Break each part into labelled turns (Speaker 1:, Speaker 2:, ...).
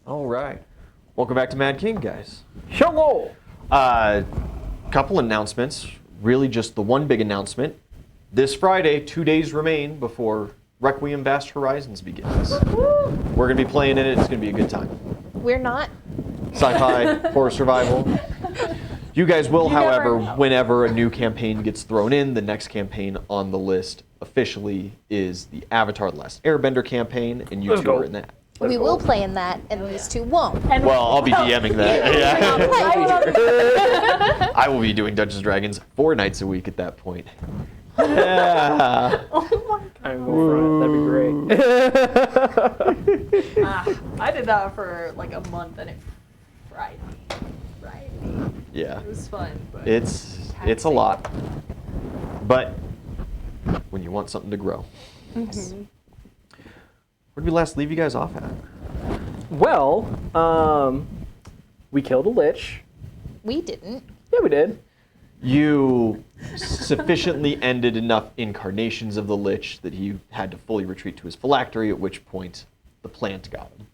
Speaker 1: All right. Welcome back to Mad King, guys.
Speaker 2: Hello!
Speaker 1: Couple announcements. Really just the one big announcement. This Friday, 2 days remain before Requiem Vast Horizons begins. We're going to be playing in it. It's going to be a good time.
Speaker 3: We're not.
Speaker 1: Sci-fi, horror survival. You guys will, however,
Speaker 3: never know.
Speaker 1: whenever a new campaign gets thrown in, the next campaign on the list officially is the Avatar: The Last Airbender campaign, and you
Speaker 2: Let's
Speaker 1: two
Speaker 2: go.
Speaker 1: are in that.
Speaker 3: We will play in that, and these two won't.
Speaker 1: Well, I'll be DMing that.
Speaker 3: Yeah.
Speaker 1: I will be doing Dungeons and Dragons 4 nights a week at that point. Yeah.
Speaker 2: I'm going for it. That'd be great.
Speaker 4: I did that for like a month and it fried me.
Speaker 1: Yeah.
Speaker 4: It was fun, but
Speaker 1: It's a lot. But when you want something to grow.
Speaker 3: Mm-hmm.
Speaker 1: Where did we last leave you guys off at?
Speaker 2: Well, we killed a lich.
Speaker 3: We didn't.
Speaker 2: Yeah, we did.
Speaker 1: You sufficiently ended enough incarnations of the Lich that he had to fully retreat to his phylactery, at which point the plant got him.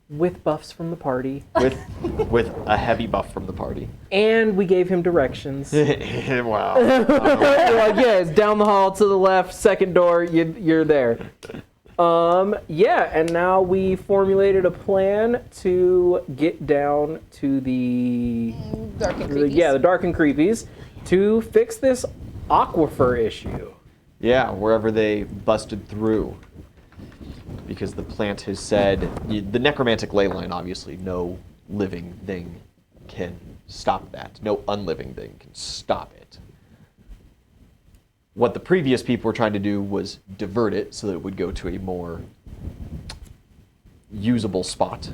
Speaker 2: With buffs from the party.
Speaker 1: With a heavy buff from the party.
Speaker 2: And we gave him directions.
Speaker 1: Wow.
Speaker 2: We're like, yeah, it's down the hall to the left, second door, you're there. Yeah, and now we formulated a plan to get down to the
Speaker 3: Dark and creepy.
Speaker 2: the dark and creepies to fix this aquifer issue.
Speaker 1: Yeah, wherever they busted through. Because the plant has said, the necromantic ley line, obviously, no living thing can stop that. No unliving thing can stop it. What the previous people were trying to do was divert it so that it would go to a more usable spot.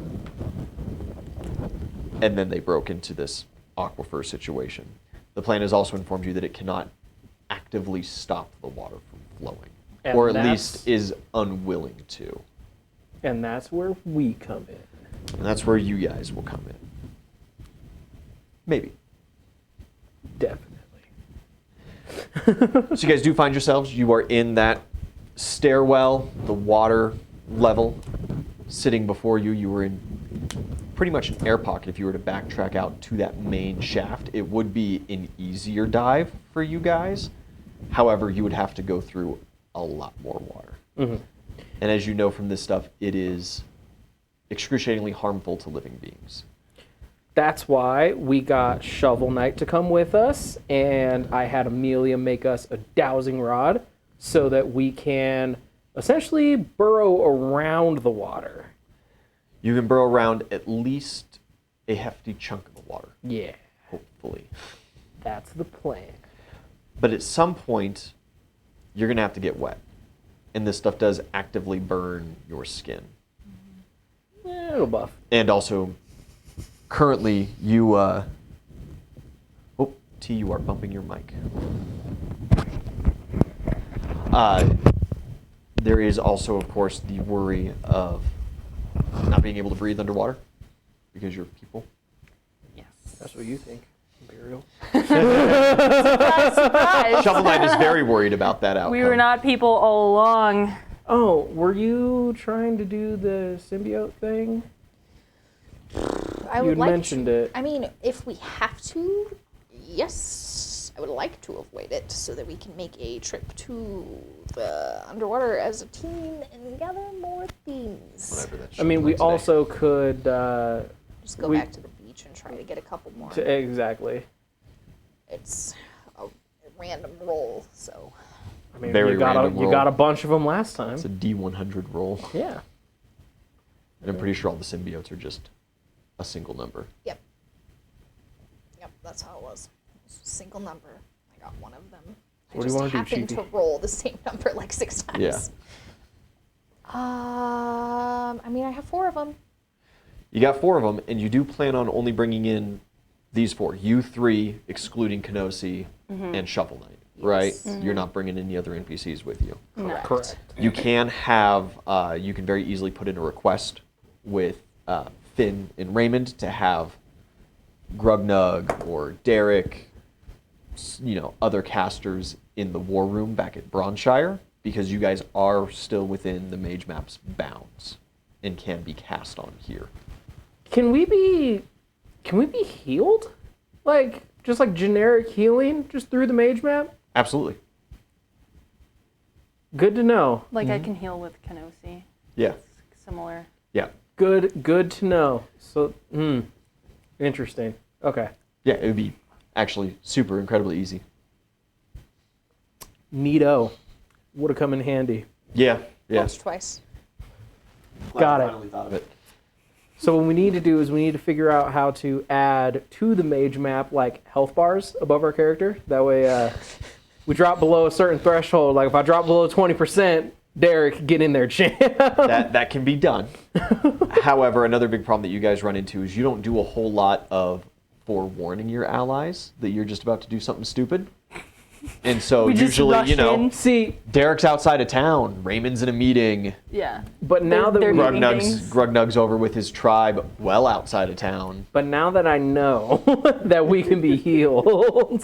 Speaker 1: And then they broke into this aquifer situation. The plan has also informed you that it cannot actively stop the water from flowing.
Speaker 2: And
Speaker 1: Or at
Speaker 2: that's-
Speaker 1: least is unwilling to.
Speaker 2: And that's where we come in.
Speaker 1: And that's where you guys will come in. Maybe.
Speaker 2: Definitely.
Speaker 1: So you guys do find yourselves, you are in that stairwell, the water level sitting before you. You were in pretty much an air pocket. If you were to backtrack out to that main shaft, it would be an easier dive for you guys. However, you would have to go through a lot more water.
Speaker 2: Mm-hmm.
Speaker 1: And as you know from this stuff, it is excruciatingly harmful to living beings.
Speaker 2: That's why we got Shovel Knight to come with us, and I had Amelia make us a dowsing rod so that we can essentially burrow around the water.
Speaker 1: You can burrow around at least a hefty chunk of the water,
Speaker 2: Yeah,
Speaker 1: hopefully.
Speaker 2: that's the plan.
Speaker 1: But at some point, you're going to have to get wet. And this stuff does actively burn your skin.
Speaker 2: Yeah, it'll buff.
Speaker 1: And also, currently, you... Oh, T, you are bumping your mic. There is also, of course, the worry of not being able to breathe underwater because you're people.
Speaker 4: yes.
Speaker 2: That's what you think, Imperial.
Speaker 4: Surprise.
Speaker 1: Shovel Knight is very worried about that outcome.
Speaker 4: We were not people all along.
Speaker 2: Oh, were you trying to do the symbiote thing?
Speaker 3: I
Speaker 2: You
Speaker 3: would
Speaker 2: had
Speaker 3: like
Speaker 2: mentioned
Speaker 3: to,
Speaker 2: it.
Speaker 3: I mean, if we have to, yes, I would like to avoid it so that we can make a trip to the underwater as a team and gather more things.
Speaker 1: Whatever that
Speaker 2: I mean, we
Speaker 1: Shovel Knight's
Speaker 2: also could...
Speaker 3: Just go
Speaker 2: we-
Speaker 3: back to the beach and try to get a couple more.
Speaker 2: Exactly.
Speaker 3: It's a random roll, so.
Speaker 2: I mean,
Speaker 1: Very
Speaker 2: you got
Speaker 1: random
Speaker 2: you
Speaker 1: roll.
Speaker 2: got a bunch of them last time.
Speaker 1: It's a D100 roll.
Speaker 2: Yeah.
Speaker 1: And I'm pretty sure all the symbiotes are just a single number.
Speaker 3: Yep. Yep, that's how it was. It's a single number. I got one of them.
Speaker 2: What
Speaker 3: I
Speaker 2: do you
Speaker 3: just
Speaker 2: wanna do,
Speaker 3: happened to
Speaker 2: Chibi?
Speaker 3: roll the same number like 6 times.
Speaker 1: Yeah.
Speaker 3: I mean, I have 4 of them.
Speaker 1: You got 4 of them, and you do plan on only bringing in these 4. You 3, excluding Kenosi and Shovel Knight, right? You're not bringing any other NPCs with you.
Speaker 2: Correct.
Speaker 1: You can have, you can very easily put in a request with Finn and Raymond to have Grugnug or Derek, other casters in the war room back at Bronze Shire, because you guys are still within the Mage Map's bounds. and can be cast on here.
Speaker 2: Can we be healed? Like, just like generic healing just through the mage map?
Speaker 1: Absolutely.
Speaker 2: Good to know.
Speaker 4: Like I can heal with Kenosi.
Speaker 1: Yeah.
Speaker 4: Similar.
Speaker 1: Yeah.
Speaker 2: Good to know. So, interesting. Okay.
Speaker 1: Yeah, it would be actually super incredibly easy.
Speaker 2: Neato. Would have come in handy.
Speaker 1: Yeah. Yeah.
Speaker 3: Once, twice.
Speaker 2: Got it.
Speaker 1: Finally thought of it.
Speaker 2: So what we need to do is we need to figure out how to add to the mage map like health bars above our character. That way we drop below a certain threshold. Like if I drop below 20%, Derek, get in there, champ.
Speaker 1: That can be done. However, another big problem that you guys run into is you don't do a whole lot of forewarning your allies that you're just about to do something stupid. And so
Speaker 4: We just
Speaker 1: usually,
Speaker 4: rush in.
Speaker 2: See,
Speaker 1: Derek's outside of town, Raymond's in a meeting,
Speaker 4: Yeah.
Speaker 2: but now that
Speaker 4: They're
Speaker 2: we,
Speaker 4: doing things.
Speaker 1: Grugnug's over with his tribe well outside of town.
Speaker 2: but now that I know that we can be healed,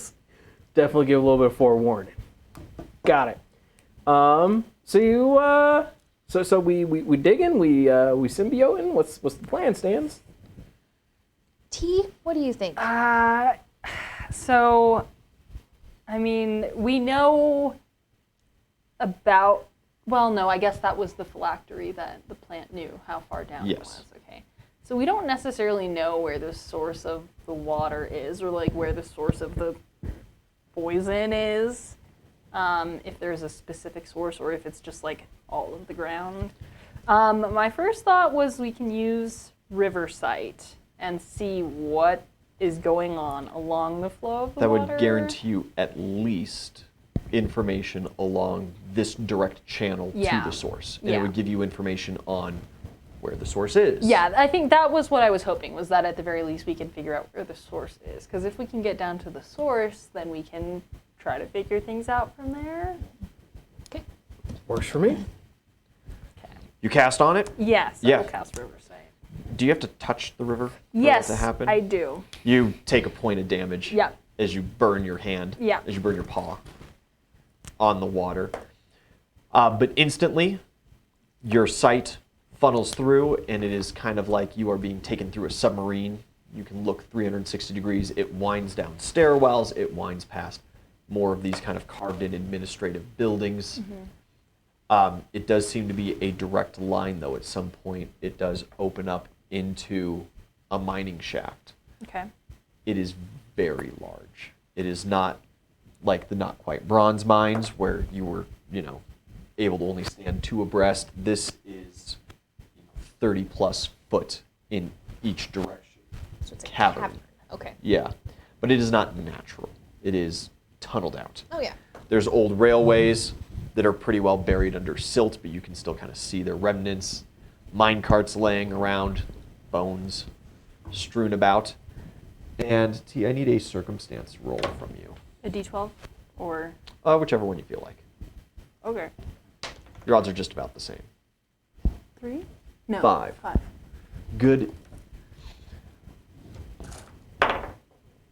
Speaker 2: definitely give a little bit of forewarning. Got it. So you so we digging, we symbioting. What's the plan, Stans?
Speaker 3: T, what do you think?
Speaker 4: So, I mean, we know about. Well, no, I guess that was the phylactery that the plant knew how far down it
Speaker 1: Yes.
Speaker 4: was. Okay. So we don't necessarily know where the source of the water is, or like where the source of the poison is. If there's a specific source, or if it's just like all of the ground. My first thought was we can use Riversight and see what is going on along the flow of the
Speaker 1: That
Speaker 4: water.
Speaker 1: would guarantee you at least information along this direct channel
Speaker 4: Yeah.
Speaker 1: to the source. And it
Speaker 4: Yeah.
Speaker 1: would give you information on where the source is.
Speaker 4: Yeah, I think that was what I was hoping, was that at the very least we can figure out where the source is. Because if we can get down to the source, then we can try to figure things out from there.
Speaker 2: Works for me.
Speaker 1: You cast on it?
Speaker 4: Yes,
Speaker 1: Yeah.
Speaker 4: I will cast Riversight.
Speaker 1: Do you have to touch the river for
Speaker 4: Yes,
Speaker 1: that to happen?
Speaker 4: I do.
Speaker 1: You take a point of damage
Speaker 4: Yeah.
Speaker 1: as you burn your hand,
Speaker 4: Yeah.
Speaker 1: as you burn your paw on the water. But instantly, your sight funnels through, and it is kind of like you are being taken through a submarine. You can look 360 degrees. It winds down stairwells. It winds past more of these kind of carved-in administrative buildings. It does seem to be a direct line, though. At some point, it does open up into a mining shaft.
Speaker 4: Okay.
Speaker 1: It is very large. It is not like the not quite bronze mines where you were, able to only stand two abreast. This is 30 plus foot in each direction.
Speaker 3: So it's a
Speaker 1: cavern.
Speaker 3: Okay.
Speaker 1: Yeah, but it is not natural. It is tunneled out.
Speaker 3: Oh, yeah.
Speaker 1: There's old railways that are pretty well buried under silt, but you can still kind of see their remnants. Mine carts laying around, bones strewn about. And T, I need a circumstance roll from you.
Speaker 4: A D12? Or.
Speaker 1: Whichever one you feel like.
Speaker 4: Okay.
Speaker 1: Your odds are just about the same.
Speaker 4: 3? No.
Speaker 1: 5.
Speaker 4: 5.
Speaker 1: Good.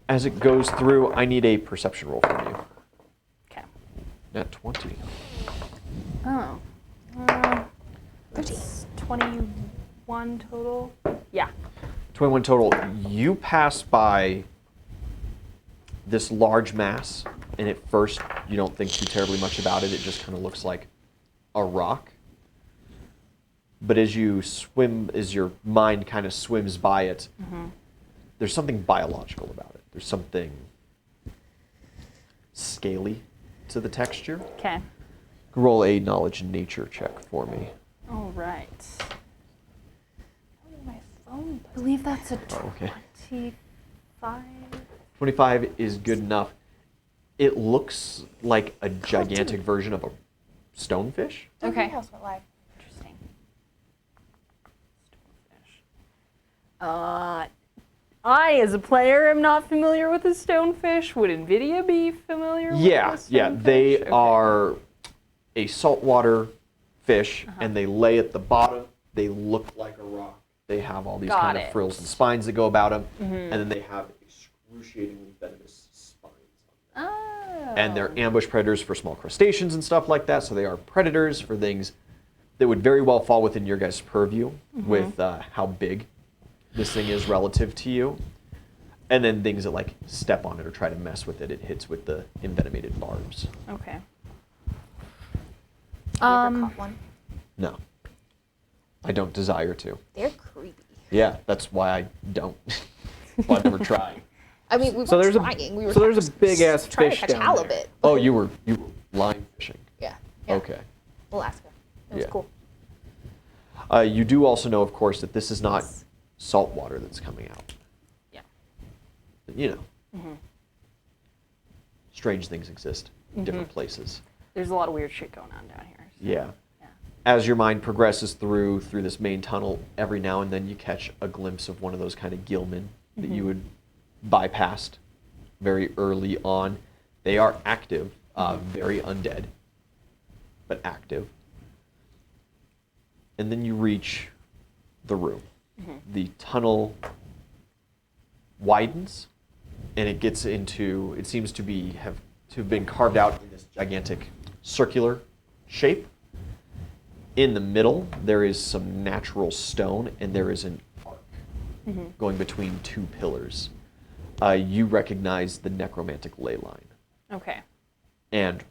Speaker 1: As it goes through, I need a perception roll from you.
Speaker 4: Okay.
Speaker 1: Nat 20.
Speaker 4: Oh. 21 total? Yeah.
Speaker 1: 21 total. You pass by this large mass, and at first you don't think too terribly much about it. It just kind of looks like a rock. But as you swim, as your mind kind of swims by it, there's something biological about it. There's something scaly to the texture.
Speaker 4: Okay.
Speaker 1: Roll a knowledge nature check for me.
Speaker 4: All right. My phone. I believe that's a
Speaker 1: Okay.
Speaker 4: 25.
Speaker 1: 25 is good enough. It looks like a gigantic version of a stonefish.
Speaker 4: Okay.
Speaker 3: House went live.
Speaker 4: Interesting. I, as a player, am not familiar with a stonefish. Would NVIDIA be familiar with a stonefish?
Speaker 1: Yeah. They
Speaker 4: Okay.
Speaker 1: are a saltwater fish, and they lay at the bottom. They look like a rock. They have all these
Speaker 4: Got
Speaker 1: kind of
Speaker 4: it.
Speaker 1: frills and spines that go about them, and then they have excruciatingly venomous spines on them.
Speaker 4: Oh.
Speaker 1: And they're ambush predators for small crustaceans and stuff like that, so they are predators for things that would very well fall within your guys' purview with how big this thing is relative to you. And then things that like step on it or try to mess with it, it hits with the envenomated barbs.
Speaker 4: Okay.
Speaker 3: Have you ever caught one?
Speaker 1: No. I don't desire to.
Speaker 3: They're creepy.
Speaker 1: Yeah, that's why I don't. Well, I've never tried.
Speaker 3: I mean, we
Speaker 2: So
Speaker 3: were
Speaker 2: there's
Speaker 3: trying. We were
Speaker 2: so there's a big-ass
Speaker 3: trying
Speaker 2: fish
Speaker 3: to catch
Speaker 2: down
Speaker 3: halibut.
Speaker 2: there.
Speaker 1: Oh, you were line fishing.
Speaker 3: Yeah.
Speaker 1: Okay.
Speaker 3: Alaska. It was
Speaker 1: Yeah.
Speaker 3: cool.
Speaker 1: You do also know, of course, that this is not salt water that's coming out.
Speaker 4: Yeah.
Speaker 1: You know. Strange things exist in different places.
Speaker 4: There's a lot of weird shit going on down here. So.
Speaker 1: Yeah.
Speaker 4: Yeah.
Speaker 1: As your mind progresses through this main tunnel, every now and then you catch a glimpse of one of those kind of gillmen that you would bypassed very early on. They are active, very undead, but active. And then you reach the room. The tunnel widens, and it gets into, it seems to have been carved out in this gigantic circular shape. In the middle, there is some natural stone, and there is an arc going between two pillars. You recognize the necromantic ley line.
Speaker 4: Okay.
Speaker 1: And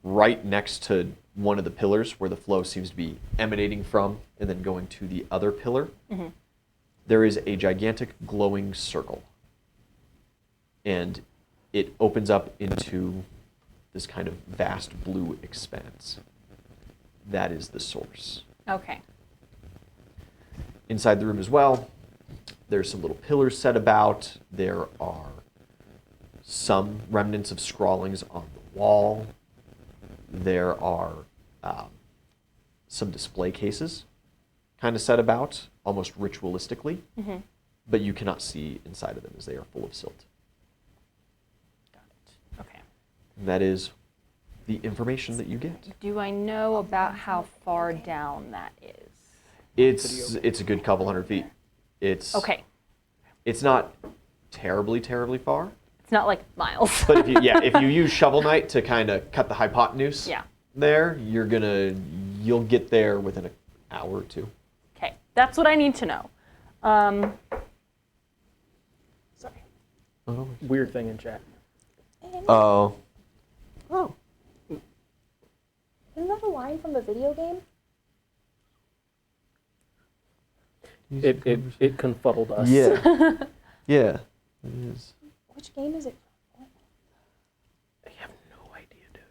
Speaker 1: right next to one of the pillars where the flow seems to be emanating from and then going to the other pillar, there is a gigantic glowing circle. And it opens up into this kind of vast blue expanse. That is the source.
Speaker 4: Okay.
Speaker 1: Inside the room as well, there's some little pillars set about. There are some remnants of scrawlings on the wall. There are some display cases kind of set about, almost ritualistically, but you cannot see inside of them as they are full of silt.
Speaker 4: Got it. Okay.
Speaker 1: And that is the information that you get.
Speaker 4: Do I know about how far down that is?
Speaker 1: It's a good couple hundred feet. It's
Speaker 4: Okay.
Speaker 1: It's not terribly far.
Speaker 4: It's not like miles.
Speaker 1: But if you use Shovel Knight to kind of cut the hypotenuse there, you'll get there within an hour or two.
Speaker 4: Okay. That's what I need to know.
Speaker 3: Sorry.
Speaker 1: Oh.
Speaker 2: Weird thing in chat.
Speaker 1: Oh.
Speaker 3: Isn't that a line from a video game?
Speaker 2: It confuddled us.
Speaker 1: Yeah. Yeah. It is.
Speaker 3: Which game is it?
Speaker 2: I have no idea, dude.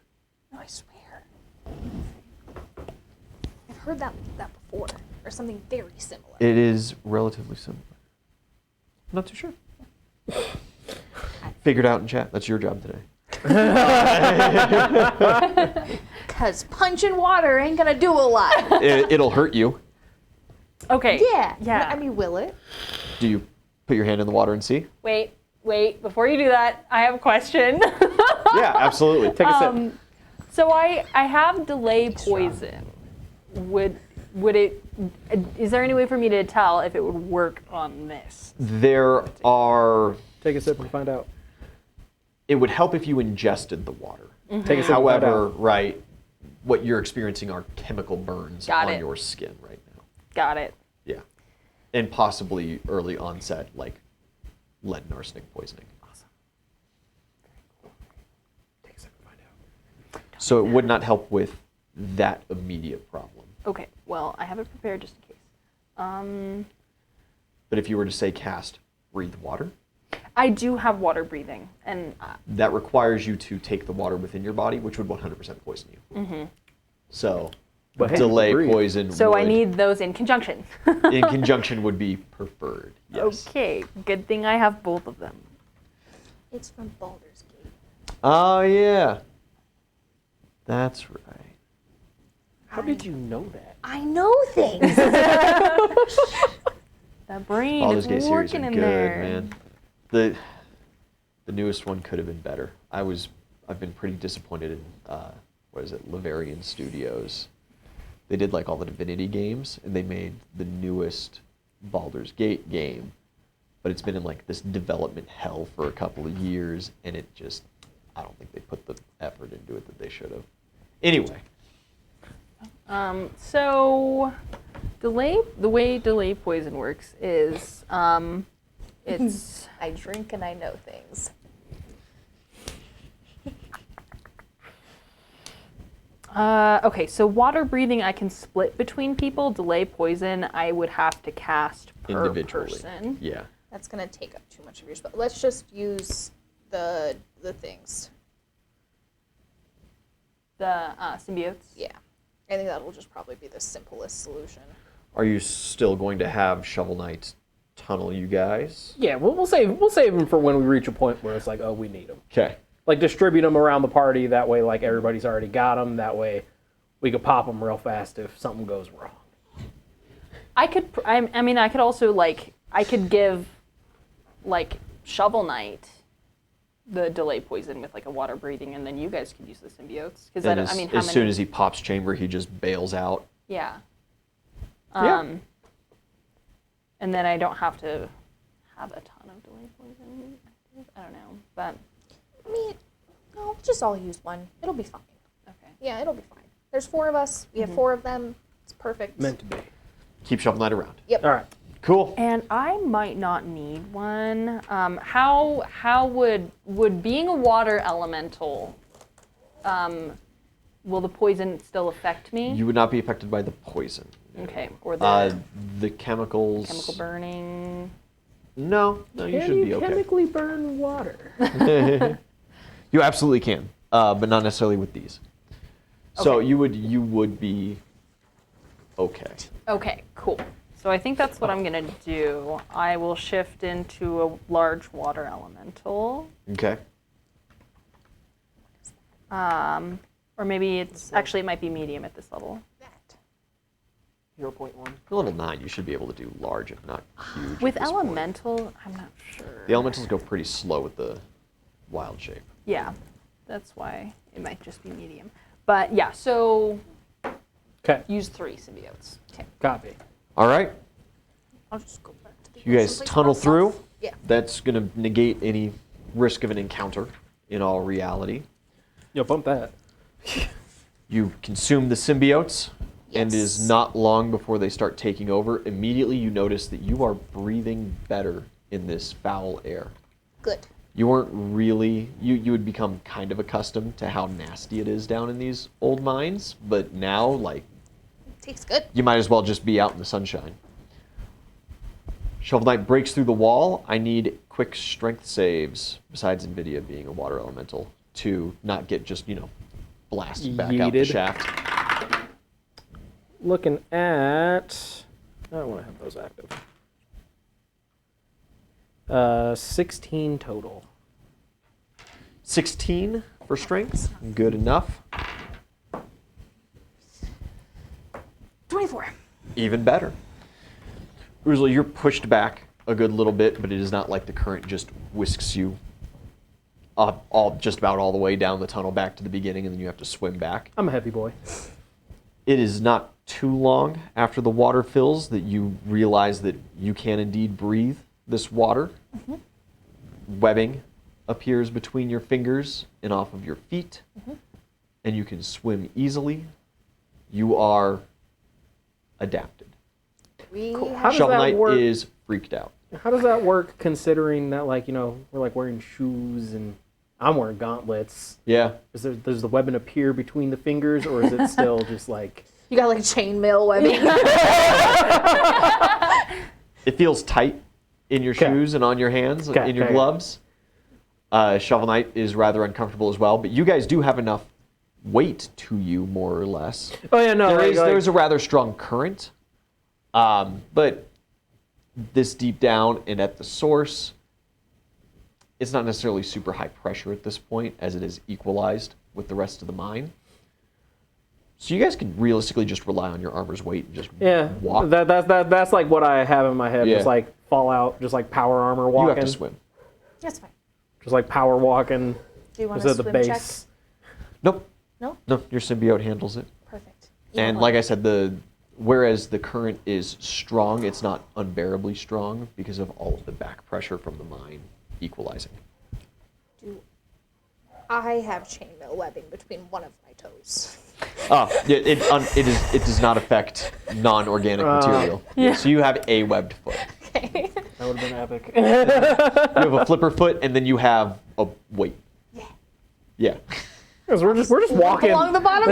Speaker 3: No, I swear. I've heard that before, or something very similar.
Speaker 1: It is relatively similar. Not too sure. Figured out in chat. That's your job today.
Speaker 3: Because punching water ain't gonna do a lot.
Speaker 1: It'll hurt you.
Speaker 4: Okay.
Speaker 3: Yeah.
Speaker 4: Yeah.
Speaker 3: I mean, will it?
Speaker 1: Do you put your hand in the water and see?
Speaker 4: Wait. Before you do that, I have a question.
Speaker 1: Yeah, absolutely.
Speaker 2: Take a sip.
Speaker 4: So I have delay poison. Would it? Is there any way for me to tell if it would work on this?
Speaker 1: There are.
Speaker 2: Take a sip and find out.
Speaker 1: It would help if you ingested the water.
Speaker 2: Take a sip and find
Speaker 1: However,
Speaker 2: out.
Speaker 1: right, what you're experiencing are chemical burns
Speaker 4: Got
Speaker 1: on
Speaker 4: it.
Speaker 1: your skin right now.
Speaker 4: Got it.
Speaker 1: Yeah. And possibly early onset, like lead and arsenic poisoning.
Speaker 4: Awesome.
Speaker 2: Take a sip and find out.
Speaker 1: So it would not help with that immediate problem.
Speaker 4: Okay. Well, I have it prepared just in case.
Speaker 1: But if you were to say cast breathe water,
Speaker 4: I do have water breathing, and
Speaker 1: that requires you to take the water within your body, which would 100% poison you. So
Speaker 2: But hey,
Speaker 1: delay
Speaker 2: breathe.
Speaker 1: poison
Speaker 4: so I
Speaker 1: would,
Speaker 4: need those in conjunction.
Speaker 1: in conjunction would be preferred. Yes.
Speaker 4: Okay. Good thing I have both of them.
Speaker 3: It's from Baldur's Gate.
Speaker 1: Oh yeah. That's right.
Speaker 2: How did you know that?
Speaker 3: I know things.
Speaker 4: That brain
Speaker 1: Baldur's
Speaker 4: is
Speaker 1: Gate series
Speaker 4: working
Speaker 1: are
Speaker 4: in
Speaker 1: good,
Speaker 4: there.
Speaker 1: man. The newest one could have been better. I've been pretty disappointed in Laverian Studios. They did like all the Divinity games, and they made the newest Baldur's Gate game, but it's been in like this development hell for a couple of years, and it just, I don't think they put the effort into it that they should have. Anyway,
Speaker 4: So the way delay poison works is it's
Speaker 3: I drink and I know things.
Speaker 4: okay. So water breathing I can split between people. Delay poison I would have to cast per
Speaker 1: Individually.
Speaker 4: person.
Speaker 1: Yeah.
Speaker 3: That's gonna take up too much of your spell. Let's just use the things.
Speaker 4: The symbiotes.
Speaker 3: Yeah. I think that'll just probably be the simplest solution.
Speaker 1: Are you still going to have Shovel Knight tunnel you guys?
Speaker 2: Yeah, we'll save them for when we reach a point where it's like, oh, we need them.
Speaker 1: Okay.
Speaker 2: Like distribute them around the party. That way, like everybody's already got them. That way, we could pop them real fast if something goes wrong.
Speaker 4: I could. I mean, I could also I could give like Shovel Knight the delay poison with like a water breathing, and then you guys could use the symbiotes. Because
Speaker 1: And
Speaker 4: I mean,
Speaker 1: as soon as he pops chamber, he just bails out.
Speaker 4: yeah.
Speaker 2: Yeah.
Speaker 4: And then I don't have to have a ton of delay poison. I don't know, but
Speaker 3: I mean, no, we'll just all use one. It'll be fine.
Speaker 4: okay.
Speaker 3: Yeah, it'll be fine. There's 4 of us. We have 4 of them. It's perfect.
Speaker 2: Meant to be.
Speaker 1: Keep Shovel Knight around.
Speaker 3: Yep.
Speaker 2: All right.
Speaker 1: Cool.
Speaker 4: And I might not need one. How would being a water elemental, will the poison still affect me?
Speaker 1: You would not be affected by the poison.
Speaker 4: Okay, or the
Speaker 1: The chemicals.
Speaker 4: chemical burning.
Speaker 1: No, you
Speaker 2: Can
Speaker 1: should
Speaker 2: you
Speaker 1: be okay.
Speaker 2: chemically burn water?
Speaker 1: You absolutely can, but not necessarily with these. So
Speaker 4: Okay.
Speaker 1: you would be okay.
Speaker 4: Okay, cool. So I think that's what I'm gonna do. I will shift into a large water elemental.
Speaker 1: Okay.
Speaker 4: Or maybe it might be medium at this level.
Speaker 3: That.
Speaker 2: 0.1.
Speaker 1: For level 9, you should be able to do large, if not huge.
Speaker 4: With
Speaker 1: at this point.
Speaker 4: elemental, I'm not sure.
Speaker 1: The elementals go pretty slow with the wild shape.
Speaker 4: Yeah, that's why it might just be medium. But yeah, so
Speaker 2: Okay.
Speaker 4: use 3 symbiotes.
Speaker 3: Okay.
Speaker 2: Copy.
Speaker 1: All right.
Speaker 3: I'll just go back to the
Speaker 1: You guys
Speaker 3: someplace
Speaker 1: tunnel
Speaker 3: myself.
Speaker 1: through.
Speaker 3: Yeah.
Speaker 1: That's going to negate any risk of an encounter in all reality.
Speaker 2: Yo, bump that.
Speaker 1: You consume the symbiotes, and it is
Speaker 3: Yes.
Speaker 1: not long before they start taking over. Immediately, you notice that you are breathing better in this foul air.
Speaker 3: Good.
Speaker 1: You weren't really, you would become kind of accustomed to how nasty it is down in these old mines, but now, like,
Speaker 3: Tastes good.
Speaker 1: you might as well just be out in the sunshine. Shovel Knight breaks through the wall. I need quick strength saves, besides NVIDIA being a water elemental, to not get just, blasted back out the
Speaker 2: Yeeted.
Speaker 1: shaft.
Speaker 2: Looking at. I don't want to have those active. 16 total.
Speaker 1: 16 for strength. Good enough.
Speaker 3: 24.
Speaker 1: Even better. Usually you're pushed back a good little bit, but it is not like the current just whisks you just about all the way down the tunnel back to the beginning, and then you have to swim back.
Speaker 2: I'm a heavy boy.
Speaker 1: It is not too long after the water fills that you realize that you can indeed breathe this water. Webbing appears between your fingers and off of your feet, and you can swim easily. You are adapted.
Speaker 3: We
Speaker 2: Cool.
Speaker 3: have
Speaker 2: How does
Speaker 1: Shovel
Speaker 2: that
Speaker 1: Knight
Speaker 2: work?
Speaker 1: is freaked out.
Speaker 2: How does that work considering that, like, we're like wearing shoes and I'm wearing gauntlets?
Speaker 1: Yeah.
Speaker 2: Does the weapon appear between the fingers, or is it still just like.
Speaker 3: You got like chainmail webbing.
Speaker 1: It feels tight in your
Speaker 2: Okay.
Speaker 1: shoes and on your hands,
Speaker 2: Okay,
Speaker 1: in your
Speaker 2: okay.
Speaker 1: gloves. Shovel Knight is rather uncomfortable as well, but you guys do have enough weight to you, more or less.
Speaker 2: Oh, yeah, no.
Speaker 1: There's a rather strong current, but this deep down and at the source, it's not necessarily super high pressure at this point, as it is equalized with the rest of the mine. So you guys can realistically just rely on your armor's weight and just walk.
Speaker 2: That's like what I have in my head.
Speaker 1: Yeah.
Speaker 2: Just like Fallout, just like power armor walking.
Speaker 1: You have to swim.
Speaker 3: That's fine.
Speaker 2: Just like power walking.
Speaker 3: Do you want
Speaker 2: Just
Speaker 3: a
Speaker 2: at the
Speaker 3: swim check?
Speaker 2: base.
Speaker 1: Nope.
Speaker 3: No?
Speaker 1: No, your symbiote handles it.
Speaker 3: Perfect.
Speaker 1: And like I said, whereas the current is strong, it's not unbearably strong because of all of the back pressure from the mine equalizing.
Speaker 3: I have chainmail webbing between one of my toes.
Speaker 1: It does not affect non-organic material.
Speaker 4: Yeah.
Speaker 1: So you have a webbed foot.
Speaker 3: Okay.
Speaker 2: That would have been epic.
Speaker 1: You have a flipper foot, and then you have a wait. Yeah.
Speaker 2: Because we're just walking.
Speaker 3: Along the bottom?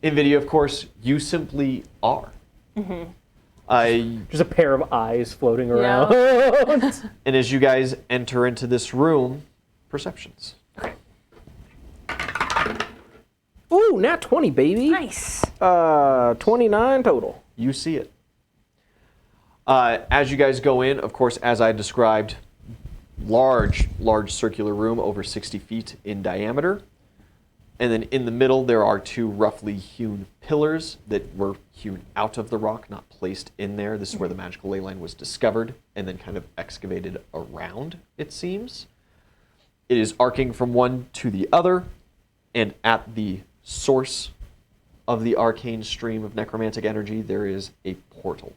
Speaker 1: In video, of course, you simply are.
Speaker 2: Just a pair of eyes floating
Speaker 4: Yeah.
Speaker 2: around.
Speaker 1: And as you guys enter into this room, perceptions.
Speaker 2: Ooh, nat 20, baby.
Speaker 4: Nice.
Speaker 2: 29 total.
Speaker 1: You see it. As you guys go in, of course, as I described, large circular room over 60 feet in diameter. And then in the middle, there are two roughly hewn pillars that were hewn out of the rock, not placed in there. This is where the magical ley line was discovered and then kind of excavated around, it seems. It is arcing from one to the other, and at the source of the arcane stream of necromantic energy, there is a portal.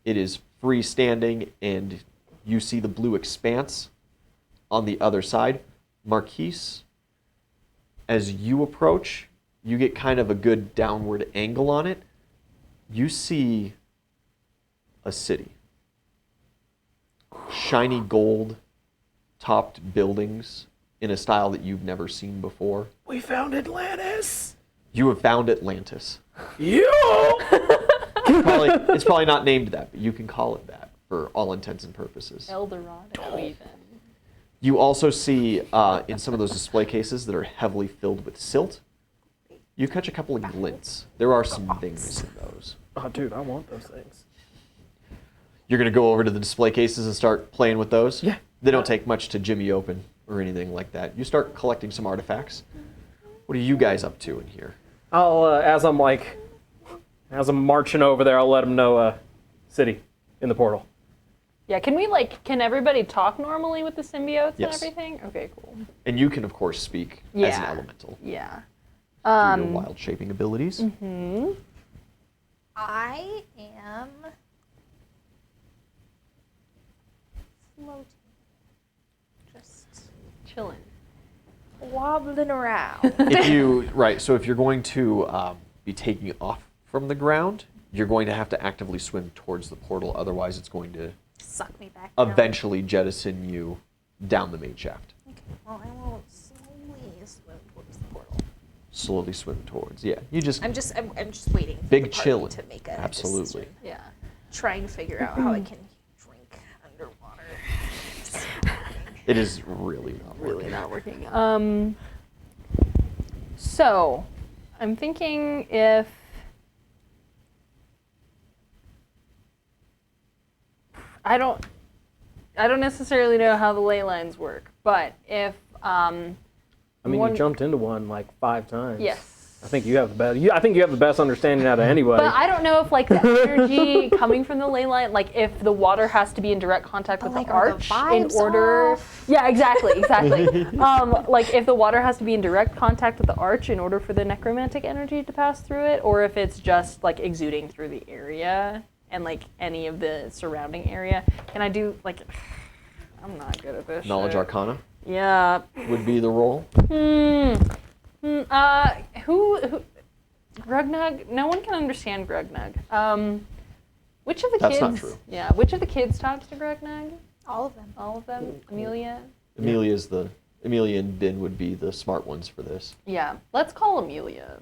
Speaker 1: It is freestanding, and you see the blue expanse on the other side. Marquise, as you approach, you get kind of a good downward angle on it. You see a city. Shiny gold topped buildings in a style that you've never seen before.
Speaker 2: We found Atlantis.
Speaker 1: You have found Atlantis.
Speaker 2: Yo!
Speaker 1: It's probably not named that, but you can call it that for all intents and purposes.
Speaker 4: Eldorado, even.
Speaker 1: You also see in some of those display cases that are heavily filled with silt, you catch a couple of glints. There are some things in those.
Speaker 2: Oh, dude, I want those things.
Speaker 1: You're going to go over to the display cases and start playing with those?
Speaker 2: Yeah.
Speaker 1: They don't take much to jimmy open or anything like that. You start collecting some artifacts. What are you guys up to in here?
Speaker 2: I'll, as I'm marching over there, I'll let them know, city in the portal.
Speaker 4: Yeah, can everybody talk normally with the symbiotes
Speaker 1: Yes.
Speaker 4: and everything? Okay, cool.
Speaker 1: And you can, of course, speak as an
Speaker 4: Yeah.
Speaker 1: elemental
Speaker 4: Yeah.
Speaker 1: through your wild shaping abilities.
Speaker 3: I am floating. Just
Speaker 4: Chilling.
Speaker 3: wobbling around.
Speaker 1: So if you're going to be taking off from the ground, you're going to have to actively swim towards the portal. Otherwise, it's going to
Speaker 3: Suck me back down.
Speaker 1: eventually jettison you down the main shaft.
Speaker 3: Okay, well, I will slowly swim towards the portal.
Speaker 1: Slowly swim towards. Yeah, you just
Speaker 3: I'm just waiting for
Speaker 1: Big
Speaker 3: the party
Speaker 1: chillin'.
Speaker 3: to make a
Speaker 1: Absolutely.
Speaker 3: decision.
Speaker 4: Yeah.
Speaker 3: Trying to figure out how I can drink underwater.
Speaker 1: it is really not
Speaker 4: Really
Speaker 1: working.
Speaker 4: not working. So, I'm thinking if I don't necessarily know how the ley lines work, but if
Speaker 2: I mean, you jumped into one like 5 times.
Speaker 4: yes.
Speaker 2: I think you have the best. I think you have the best understanding out of anybody.
Speaker 4: But I don't know if like the energy coming from the ley line, like if the water has to be in direct contact with
Speaker 3: like,
Speaker 4: the
Speaker 3: are the
Speaker 4: arch in
Speaker 3: vibes
Speaker 4: order.
Speaker 3: off?
Speaker 4: Yeah, exactly. Like if the water has to be in direct contact with the arch in order for the necromantic energy to pass through it, or if it's just like exuding through the area and like any of the surrounding area. Can I do like? I'm not good at this.
Speaker 1: Knowledge
Speaker 4: shit.
Speaker 1: Arcana
Speaker 4: Yeah.
Speaker 1: would be the role.
Speaker 4: Who Grugnug? No one can understand Grugnug. Which of the
Speaker 1: That's
Speaker 4: kids?
Speaker 1: not true.
Speaker 4: Yeah, which of the kids talks to Grugnug?
Speaker 3: All of them.
Speaker 4: All of them? Amelia?
Speaker 1: Amelia and Ben would be the smart ones for this.
Speaker 4: Yeah. Let's call Amelia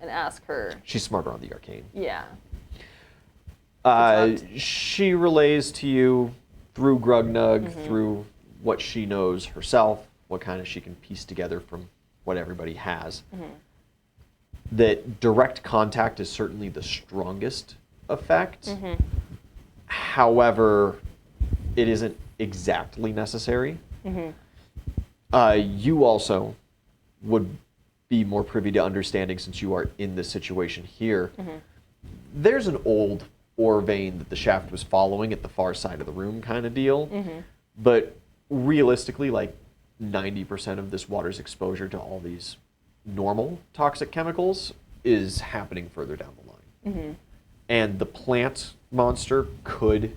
Speaker 4: and ask her.
Speaker 1: She's smarter on the arcane.
Speaker 4: Yeah.
Speaker 1: She relays to you through Grugnug, through what she knows herself, what kind of she can piece together from what everybody has. That direct contact is certainly the strongest effect. However, it isn't exactly necessary. You also would be more privy to understanding, since you are in this situation here. There's an old ore vein that the shaft was following at the far side of the room kind of deal. But realistically, like 90% of this water's exposure to all these normal toxic chemicals is happening further down the line. And the plant monster could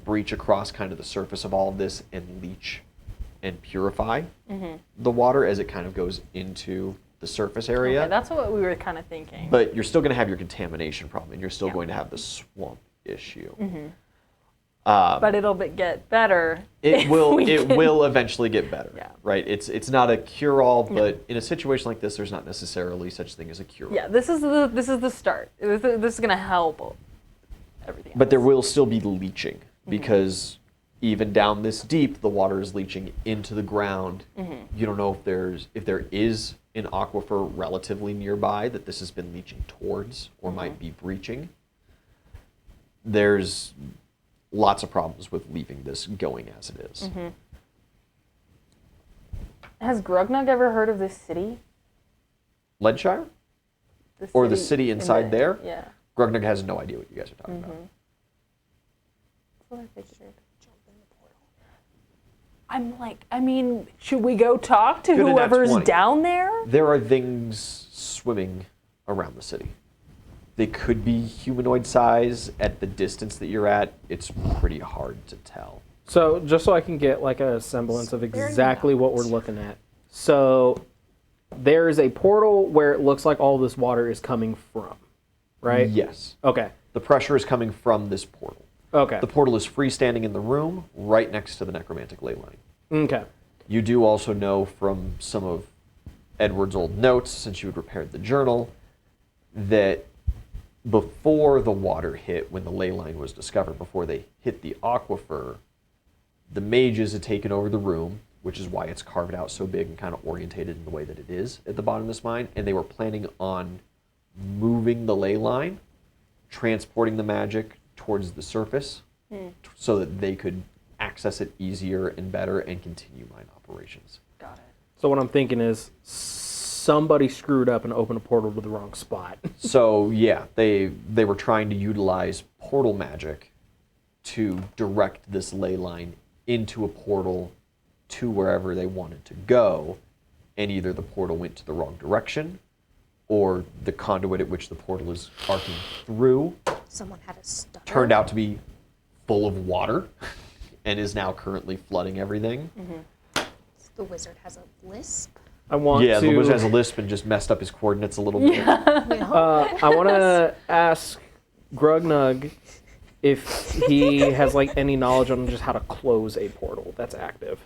Speaker 1: breach across kind of the surface of all of this and leach and purify the water as it kind of goes into the surface area.
Speaker 4: Okay, that's what we were kind of thinking.
Speaker 1: But you're still going to have your contamination problem, and you're still
Speaker 4: Yeah.
Speaker 1: going to have the swamp issue.
Speaker 4: But it'll get better.
Speaker 1: It
Speaker 4: if
Speaker 1: will.
Speaker 4: we
Speaker 1: It
Speaker 4: can-
Speaker 1: will eventually get better.
Speaker 4: Yeah.
Speaker 1: Right. It's not a cure-all, but in a situation like this, there's not necessarily such thing as a cure-all.
Speaker 4: Yeah, this is the start. This is gonna help everything.
Speaker 1: But there
Speaker 4: else.
Speaker 1: will still be leaching because even down this deep, the water is leaching into the ground. You don't know if there is an aquifer relatively nearby that this has been leaching towards or might be breaching. There's lots of problems with leaving this going as it is.
Speaker 4: Has Grugnug ever heard of this city?
Speaker 1: Lead Shire? Or the city inside there?
Speaker 4: Yeah.
Speaker 1: Grugnug has no idea what you guys are talking about.
Speaker 4: That's what I figured. I'm like, I mean, should we go talk to
Speaker 1: Good in that
Speaker 4: whoever's
Speaker 1: 20.
Speaker 4: down there?
Speaker 1: There are things swimming around the city. They could be humanoid size. At the distance that you're at, it's pretty hard to tell.
Speaker 2: So just so I can get like a semblance of exactly what we're looking at. So there's a portal where it looks like all this water is coming from, right?
Speaker 1: Yes.
Speaker 2: Okay.
Speaker 1: The pressure is coming from this portal.
Speaker 2: Okay.
Speaker 1: The portal is freestanding in the room right next to the necromantic ley line.
Speaker 2: Okay.
Speaker 1: You do also know from some of Edward's old notes, since you had repaired the journal, that before the water hit, when the ley line was discovered, before they hit the aquifer, the mages had taken over the room, which is why it's carved out so big and kind of orientated in the way that it is at the bottom of this mine, and they were planning on moving the ley line, transporting the magic towards the surface so that they could access it easier and better and continue mine operations.
Speaker 4: Got it.
Speaker 2: So what I'm thinking is somebody screwed up and opened a portal to the wrong spot.
Speaker 1: So yeah, they were trying to utilize portal magic to direct this ley line into a portal to wherever they wanted to go, and either the portal went to the wrong direction or the conduit at which the portal is arcing through
Speaker 3: Someone had a stutter.
Speaker 1: turned out to be full of water and is now currently flooding everything.
Speaker 3: The wizard has a lisp.
Speaker 2: I want
Speaker 1: Yeah,
Speaker 2: to.
Speaker 1: the wizard has a lisp and just messed up his coordinates a little bit.
Speaker 2: I want to ask Grugnug if he has like any knowledge on just how to close a portal that's active.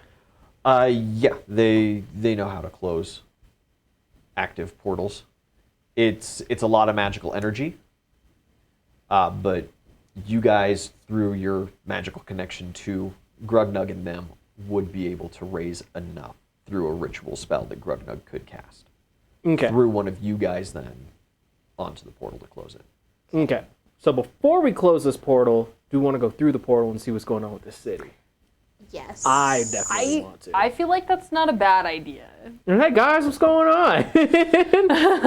Speaker 1: Yeah, they know how to close active portals. It's a lot of magical energy, but you guys, through your magical connection to Grugnug and them, would be able to raise enough through a ritual spell that Grugnug could cast.
Speaker 2: Okay.
Speaker 1: Through one of you guys then onto the portal to close it.
Speaker 2: Okay. So before we close this portal, do we want to go through the portal and see what's going on with this city?
Speaker 3: Yes.
Speaker 2: I definitely want to.
Speaker 4: I feel like that's not a bad idea.
Speaker 2: Hey guys, what's going on?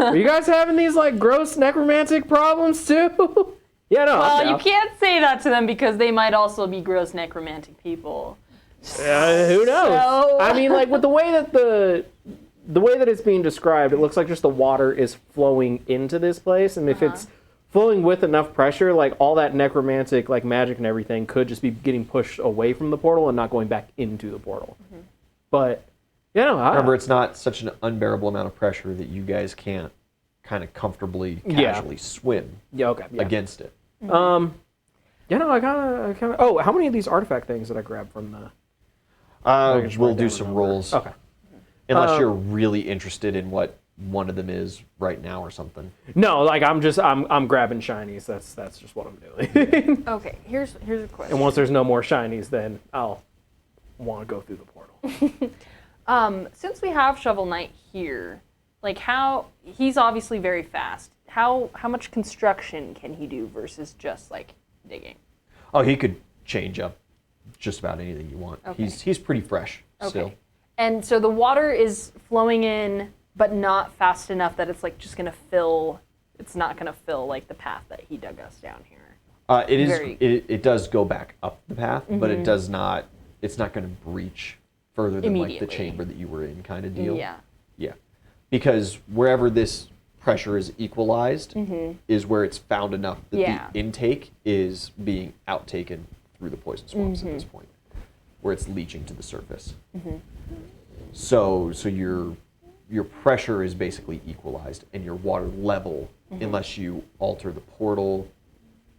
Speaker 2: Are you guys having these like gross necromantic problems too? Yeah, no.
Speaker 4: Well,
Speaker 2: I'm
Speaker 4: you
Speaker 2: down.
Speaker 4: can't say that to them because they might also be gross necromantic people.
Speaker 2: Who knows?
Speaker 4: So-
Speaker 2: I mean, like with the way that the way that it's being described, it looks like just the water is flowing into this place, and if it's flowing with enough pressure, like all that necromantic like magic and everything could just be getting pushed away from the portal and not going back into the portal. But you know,
Speaker 1: Remember, it's not such an unbearable amount of pressure that you guys can't kind of comfortably, casually swim
Speaker 2: okay. Yeah.
Speaker 1: against it.
Speaker 2: You know, I kind of. Oh, how many of these artifact things did I grab from the? just
Speaker 1: We'll
Speaker 2: write
Speaker 1: do
Speaker 2: down
Speaker 1: some
Speaker 2: an
Speaker 1: rolls.
Speaker 2: Okay.
Speaker 1: Unless you're really interested in what one of them is right now or something.
Speaker 2: No, like I'm grabbing shinies. That's just what I'm doing.
Speaker 4: Okay, here's a question.
Speaker 2: And once there's no more shinies, then I'll want to go through the portal.
Speaker 4: Since we have Shovel Knight here, like how he's obviously very fast. How much construction can he do versus just like digging?
Speaker 1: Oh, he could change up just about anything you want.
Speaker 4: Okay.
Speaker 1: He's pretty fresh still.
Speaker 4: Okay. And so the water is flowing in, but not fast enough that it's like just gonna fill. It's not gonna fill like the path that he dug us down here.
Speaker 1: It is.
Speaker 4: Very-
Speaker 1: It does go back up the path, but it does not. It's not going to breach further than like the
Speaker 4: Immediately.
Speaker 1: chamber that you were in, kind of deal.
Speaker 4: Yeah.
Speaker 1: Yeah. Because wherever this pressure is equalized is where it's found enough that
Speaker 4: Yeah.
Speaker 1: the intake is being outtaken through the poison swamps at this point. where it's leaching to the surface. So your pressure is basically equalized, and your water level, unless you alter the portal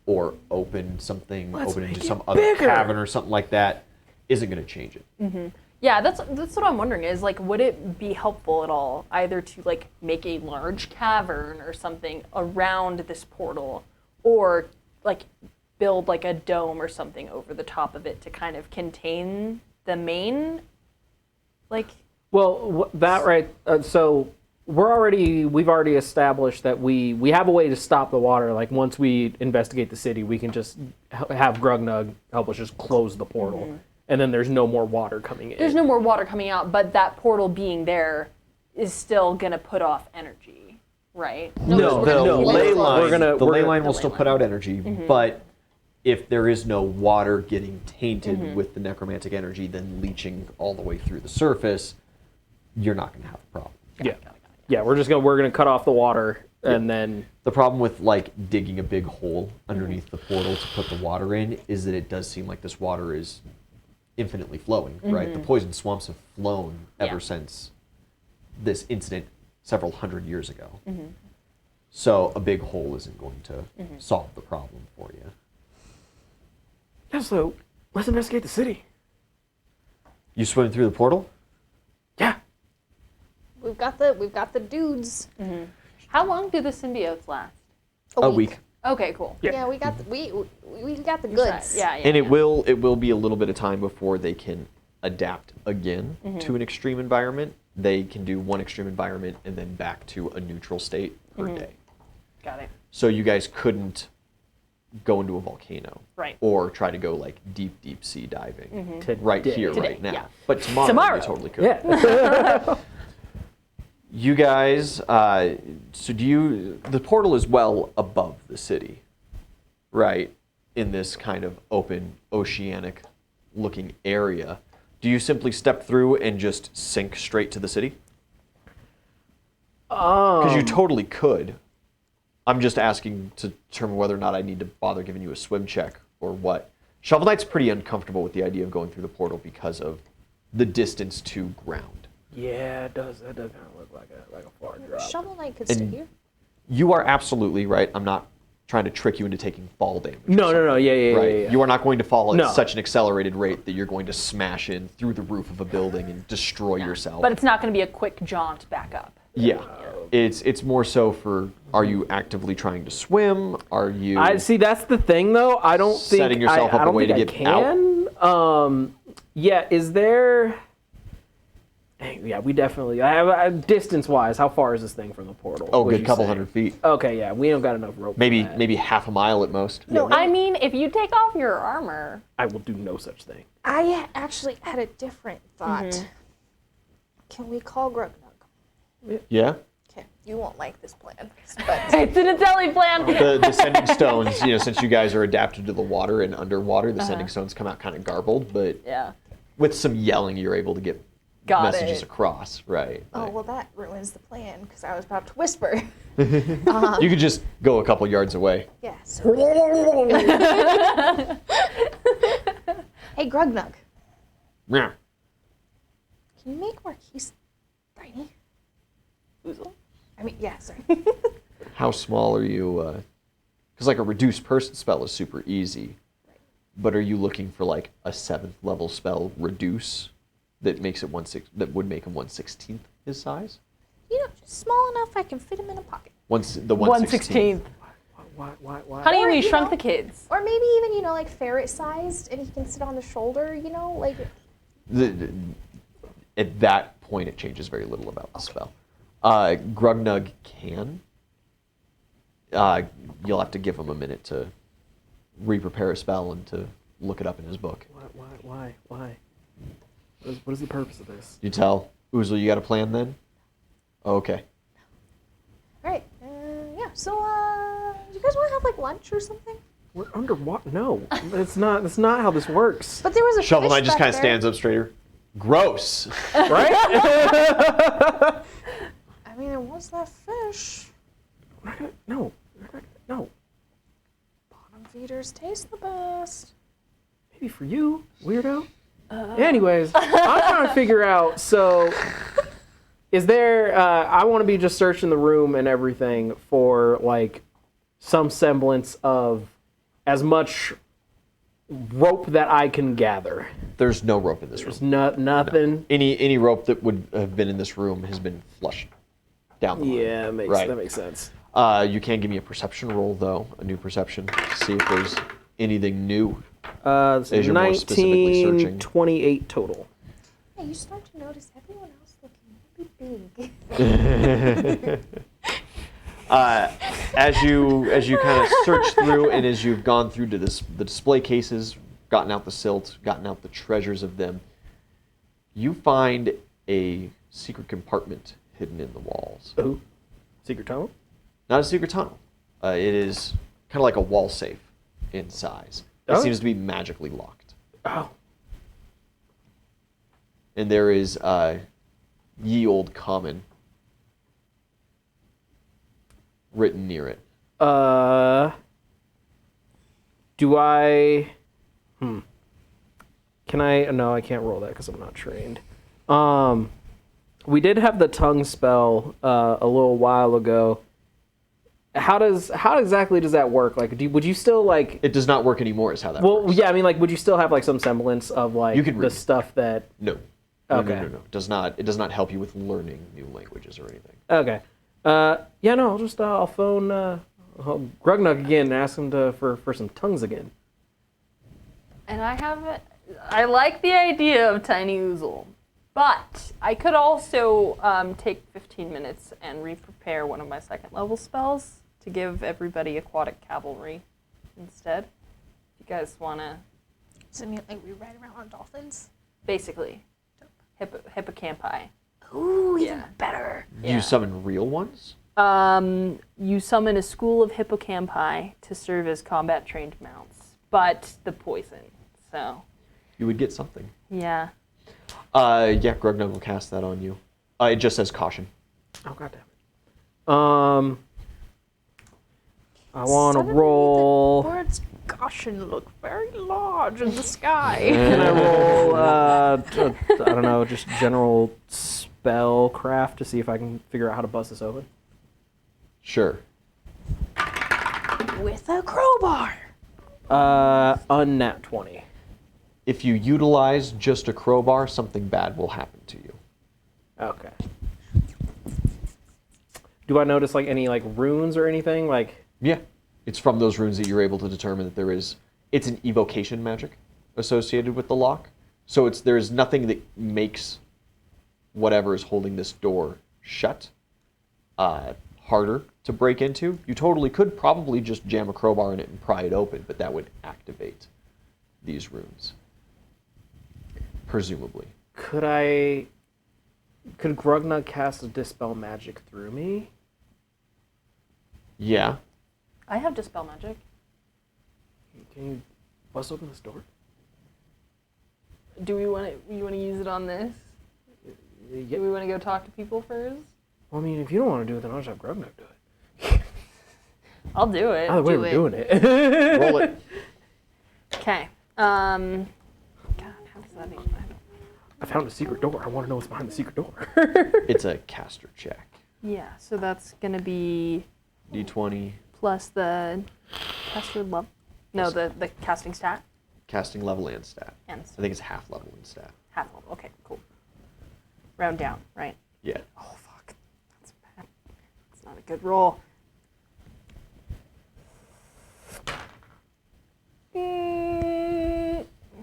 Speaker 1: or open something, open into some other cavern or something like that, isn't going to change it.
Speaker 4: Yeah, that's what I'm wondering is, like, would it be helpful at all either to, like, make a large cavern or something around this portal, or, like, build, like, a dome or something over the top of it to kind of contain the main, like...
Speaker 2: Well, that right. So we've already established that we have a way to stop the water. Like once we investigate the city, we can just have Grugnug help us just close the portal, and then there's no more water coming in.
Speaker 4: There's no more water coming out, but that portal being there is still gonna put off energy, right?
Speaker 2: No,
Speaker 1: the ley line,
Speaker 2: the
Speaker 1: ley line will still put out energy, but if there is no water getting tainted with the necromantic energy, then leaching all the way through the surface, you're not going to have a problem.
Speaker 2: Yeah, we're gonna cut off the water, and then
Speaker 1: The problem with like digging a big hole underneath the portal to put the water in is that it does seem like this water is infinitely flowing, right? The poison swamps have flown ever since this incident several hundred years ago. So a big hole isn't going to solve the problem for you.
Speaker 2: yeah. So let's investigate the city.
Speaker 1: You swim through the portal?
Speaker 2: Yeah.
Speaker 3: We've got the dudes.
Speaker 4: How long do the symbiotes last?
Speaker 1: A week.
Speaker 4: Okay, cool.
Speaker 3: Yeah, we got the goods.
Speaker 4: Yeah,
Speaker 1: And it will be a little bit of time before they can adapt again to an extreme environment. They can do one extreme environment and then back to a neutral state per day.
Speaker 4: Got it.
Speaker 1: So you guys couldn't go into a volcano,
Speaker 4: Right.
Speaker 1: or try to go like deep sea diving right
Speaker 2: Today.
Speaker 1: here,
Speaker 4: Today,
Speaker 1: right now.
Speaker 4: yeah.
Speaker 1: But tomorrow,
Speaker 4: Tomorrow.
Speaker 1: you totally could.
Speaker 2: Yeah.
Speaker 1: You guys, so the portal is well above the city, right? In this kind of open, oceanic looking area. Do you simply step through and just sink straight to the city? Because you totally could. I'm just asking to determine whether or not I need to bother giving you a swim check or what. Shovel Knight's pretty uncomfortable with the idea of going through the portal because of the distance to ground.
Speaker 2: Yeah, it does. That does kind of look like a far drop.
Speaker 3: Shovel Knight could stay
Speaker 1: And
Speaker 3: here.
Speaker 1: you are absolutely right. I'm not trying to trick you into taking fall damage. or
Speaker 2: No.
Speaker 1: something,
Speaker 2: Yeah.
Speaker 1: Right?
Speaker 2: Yeah.
Speaker 1: You are not going to fall at
Speaker 2: No.
Speaker 1: such an accelerated rate that you're going to smash in through the roof of a building and destroy yourself.
Speaker 4: But it's not going to be a quick jaunt back up.
Speaker 1: Yeah. It's more so for, are you actively trying to swim? Are you...
Speaker 2: I see. That's the thing, though. I don't think
Speaker 1: Setting yourself up
Speaker 2: I
Speaker 1: a
Speaker 2: don't
Speaker 1: way
Speaker 2: think
Speaker 1: to
Speaker 2: I
Speaker 1: get out?
Speaker 2: can. Yeah. Is there? Yeah, we definitely. I have distance-wise. How far is this thing from the portal?
Speaker 1: Oh,
Speaker 2: would
Speaker 1: good
Speaker 2: you
Speaker 1: couple
Speaker 2: say?
Speaker 1: hundred feet.
Speaker 2: Okay, yeah, we don't got enough rope. for
Speaker 1: Maybe
Speaker 2: that.
Speaker 1: half a mile at most.
Speaker 3: No,
Speaker 4: I mean, if you take off your armor,
Speaker 2: I will do no such thing.
Speaker 3: I actually had a different thought. Can we call Grugnug?
Speaker 1: Yeah?
Speaker 3: Okay, you won't like this plan, but
Speaker 4: it's an Intelli plan.
Speaker 1: The sending stones, since you guys are adapted to the water and underwater, the sending stones come out kind of garbled, but
Speaker 4: Yeah.
Speaker 1: with some yelling, you're able to get
Speaker 4: Got
Speaker 1: messages
Speaker 4: it.
Speaker 1: across, right?
Speaker 3: oh well, that ruins the plan because I was about to whisper.
Speaker 1: You could just go a couple yards away.
Speaker 3: Yeah. So. Hey, Grugnug,
Speaker 1: Yeah.
Speaker 3: can you make Marquise tiny?
Speaker 4: Oozle?
Speaker 3: I mean, yeah, sorry.
Speaker 1: How small are you? Because like a reduced person spell is super easy, but are you looking for like a 7th level spell reduce that makes it that would make him 1/16 his size?
Speaker 3: Just small enough I can fit him in a pocket.
Speaker 1: The 1/16.
Speaker 4: 1/16.
Speaker 2: Why?
Speaker 4: Honey,
Speaker 3: Or,
Speaker 4: we
Speaker 3: you
Speaker 4: shrunk
Speaker 3: know,
Speaker 4: the kids.
Speaker 3: Or maybe even, like ferret-sized, and he can sit on the shoulder, like...
Speaker 1: At that point, it changes very little about the spell. Grugnug can. You'll have to give him a minute to re-prepare a spell and to look it up in his book.
Speaker 2: Why? What is the purpose of this?
Speaker 1: You tell Oozle you got a plan then? Okay.
Speaker 3: Alright, yeah, so, do you guys want to have, like, lunch or something?
Speaker 2: We're underwater. No, that's not. That's not how this works.
Speaker 3: But there was a
Speaker 1: Shovel
Speaker 3: fish
Speaker 1: Knight just
Speaker 3: back
Speaker 1: kind of
Speaker 3: there.
Speaker 1: stands up straighter. Gross.
Speaker 2: Right?
Speaker 3: I mean, it was that fish.
Speaker 2: No.
Speaker 3: Bottom feeders taste the best.
Speaker 2: Maybe for you, weirdo. Anyways, I'm trying to figure out, so is there, I want to be just searching the room and everything for, like, some semblance of as much rope that I can gather.
Speaker 1: There's no rope in this room.
Speaker 2: There's nothing.
Speaker 1: Any rope that would have been in this room has been flushed down the line.
Speaker 2: Yeah, that makes sense.
Speaker 1: You can give me a perception roll, though, a new perception, to see if there's anything new.
Speaker 2: As
Speaker 1: you're more specifically
Speaker 2: 19,
Speaker 1: searching.
Speaker 2: 28 total.
Speaker 3: Yeah, you start to notice everyone else looking really big.
Speaker 1: As you kind of search through, and as you've gone through to the display cases, gotten out the silt, gotten out the treasures of them, you find a secret compartment hidden in the walls.
Speaker 2: Oh, secret tunnel?
Speaker 1: Not a secret tunnel. It is kind of like a wall safe in size. It seems to be magically locked.
Speaker 2: Oh.
Speaker 1: And there is ye old common written near it.
Speaker 2: Do I... Can I... No, I can't roll that because I'm not trained. We did have the tongue spell a little while ago. How exactly does that work? Like, would you still, like...
Speaker 1: It does not work anymore, is how that
Speaker 2: Well,
Speaker 1: works.
Speaker 2: yeah, I mean, like, would you still have, like, some semblance of, like,
Speaker 1: You could
Speaker 2: the
Speaker 1: read.
Speaker 2: stuff that...
Speaker 1: No.
Speaker 2: Okay.
Speaker 1: No. It does not help you with learning new languages or anything.
Speaker 2: Okay. Yeah, no, I'll phone Grugnug again and ask him for some tongues again.
Speaker 4: And I like the idea of Tiny Oozle, but I could also take 15 minutes and re-prepare one of my second level spells to give everybody aquatic cavalry instead. If you guys want to...
Speaker 3: Does it mean like we ride around on dolphins?
Speaker 4: Basically. Hippocampi.
Speaker 3: Ooh, even
Speaker 4: Yeah.
Speaker 3: better.
Speaker 4: Yeah.
Speaker 1: You summon real ones?
Speaker 4: You summon a school of hippocampi to serve as combat-trained mounts, but the poison, so...
Speaker 1: You would get something.
Speaker 4: Yeah.
Speaker 1: Yeah, Grugnug will cast that on you. It just says caution.
Speaker 2: Oh, goddammit. I want to
Speaker 3: Suddenly
Speaker 2: roll...
Speaker 3: The words caution look very large in the sky.
Speaker 2: Can I roll, I don't know, just general spellcraft to see if I can figure out how to bust this open?
Speaker 1: Sure.
Speaker 3: With a crowbar.
Speaker 2: Unnat 20.
Speaker 1: If you utilize just a crowbar, something bad will happen to you.
Speaker 2: Okay. Do I notice, like, any, like, runes or anything? Like...
Speaker 1: Yeah. It's from those runes that you're able to determine that it's an evocation magic associated with the lock. So there is nothing that makes whatever is holding this door shut harder to break into. You totally could probably just jam a crowbar in it and pry it open, but that would activate these runes. Presumably.
Speaker 2: Could Grugnug cast a Dispel Magic through me?
Speaker 1: Yeah.
Speaker 4: I have Dispel Magic.
Speaker 2: Can you bust open this door?
Speaker 4: Do we want to use it on this?
Speaker 2: Yeah.
Speaker 4: Do we want to go talk to people first?
Speaker 2: Well, I mean, if you don't want to do it, then I'll just have Grugnug do it.
Speaker 4: I'll do it.
Speaker 2: Either way,
Speaker 3: Do
Speaker 2: we're
Speaker 3: it.
Speaker 2: doing it.
Speaker 1: Roll it.
Speaker 4: Okay. God, how does that even...
Speaker 2: I found a secret door. I want to know what's behind the secret door.
Speaker 1: It's a caster check.
Speaker 4: Yeah, so that's going to be
Speaker 1: D20,
Speaker 4: plus the caster level. No, the casting stat.
Speaker 1: casting level and stat.
Speaker 4: And
Speaker 1: I think it's half level and stat.
Speaker 4: half level. Okay, cool. Round down, right?
Speaker 1: Yeah.
Speaker 4: Oh, fuck. That's bad. That's not a good roll.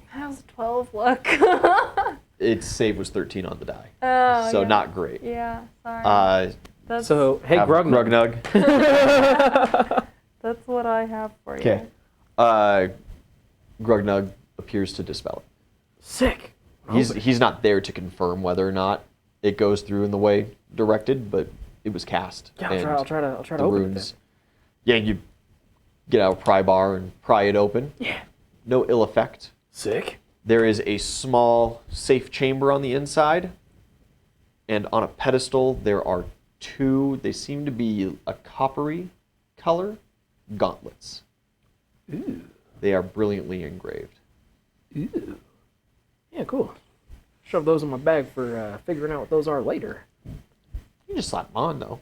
Speaker 4: How's 12 look?
Speaker 1: Its save was 13 on the die.
Speaker 4: Oh,
Speaker 1: So
Speaker 4: yeah.
Speaker 1: not great.
Speaker 4: Yeah, sorry. That's,
Speaker 2: So, hey,
Speaker 1: Have
Speaker 2: Grugnug.
Speaker 4: that's what I have for you.
Speaker 1: Okay. Grugnug appears to dispel it.
Speaker 2: Sick.
Speaker 1: He's not there to confirm whether or not it goes through in the way directed, but it was cast.
Speaker 2: Yeah,
Speaker 1: and
Speaker 2: I'll try to
Speaker 1: the
Speaker 2: open
Speaker 1: runes.
Speaker 2: it.
Speaker 1: Yeah, you get out a pry bar and pry it open.
Speaker 2: Yeah.
Speaker 1: No ill effect.
Speaker 2: Sick.
Speaker 1: There is a small safe chamber on the inside, and on a pedestal there are two, they seem to be a coppery color, gauntlets.
Speaker 2: Ooh.
Speaker 1: They are brilliantly engraved.
Speaker 2: Ooh. Yeah, cool. Shove those in my bag for figuring out what those are later.
Speaker 1: You just slap them on, though.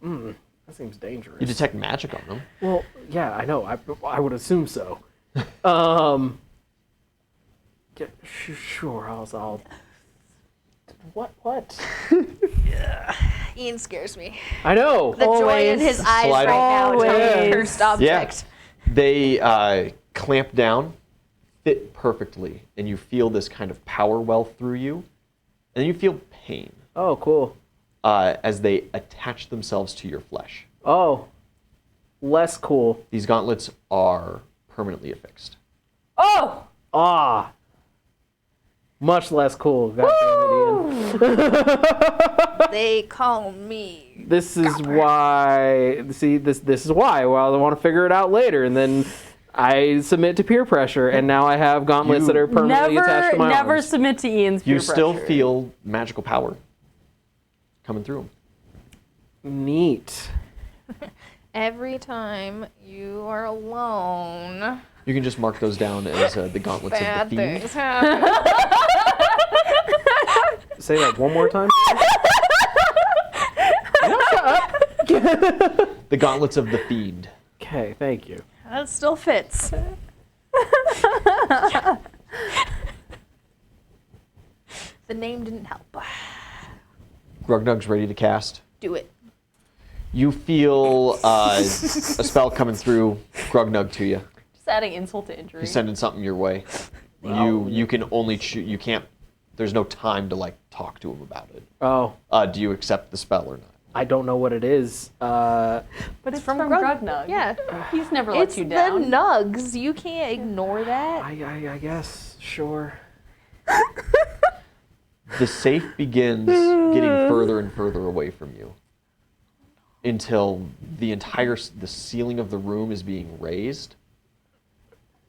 Speaker 2: That seems dangerous.
Speaker 1: You detect magic on them.
Speaker 2: Well, yeah, I know. I would assume so. Sure, I'll. What?
Speaker 3: Ian scares me.
Speaker 2: I know.
Speaker 3: The joy in his eyes
Speaker 1: Slide
Speaker 3: right now to a
Speaker 2: Always.
Speaker 3: cursed object.
Speaker 1: They clamp down, fit perfectly, and you feel this kind of power well through you, and then you feel pain
Speaker 2: Oh, cool.
Speaker 1: as they attach themselves to your flesh.
Speaker 2: Oh, less cool.
Speaker 1: These gauntlets are permanently affixed.
Speaker 4: Oh!
Speaker 2: Ah. Much less cool. God damn it, Ian.
Speaker 3: They call me.
Speaker 2: This is why. See, this is why. Well, I want to figure it out later, and then I submit to peer pressure, and now I have gauntlets that are permanently attached to my
Speaker 4: Never
Speaker 2: arms.
Speaker 4: submit to Ian's peer
Speaker 1: You still
Speaker 4: pressure.
Speaker 1: feel magical power coming through them.
Speaker 2: Neat.
Speaker 3: Every time you are alone,
Speaker 1: You can just mark those down as the gauntlets
Speaker 3: bad
Speaker 1: of the fiend.
Speaker 3: things happen.
Speaker 2: Say that one more time.
Speaker 1: The gauntlets of the fiend.
Speaker 2: Okay, thank you.
Speaker 3: That still fits. The name didn't help.
Speaker 1: Grugnug's ready to cast.
Speaker 3: Do it.
Speaker 1: You feel a spell coming through Grugnug to you.
Speaker 4: Just adding insult to injury.
Speaker 1: He's sending something your way. You can only choose. You can't. There's no time to like talk to him about it.
Speaker 2: Oh,
Speaker 1: Do you accept the spell or not?
Speaker 2: I don't know what it is.
Speaker 4: But it's from Grugnug.
Speaker 3: Yeah.
Speaker 4: He's never let
Speaker 3: It's
Speaker 4: you
Speaker 3: the
Speaker 4: down.
Speaker 3: nugs. You can't ignore that.
Speaker 2: I guess. Sure.
Speaker 1: The safe begins getting further and further away from you until the ceiling of the room is being raised.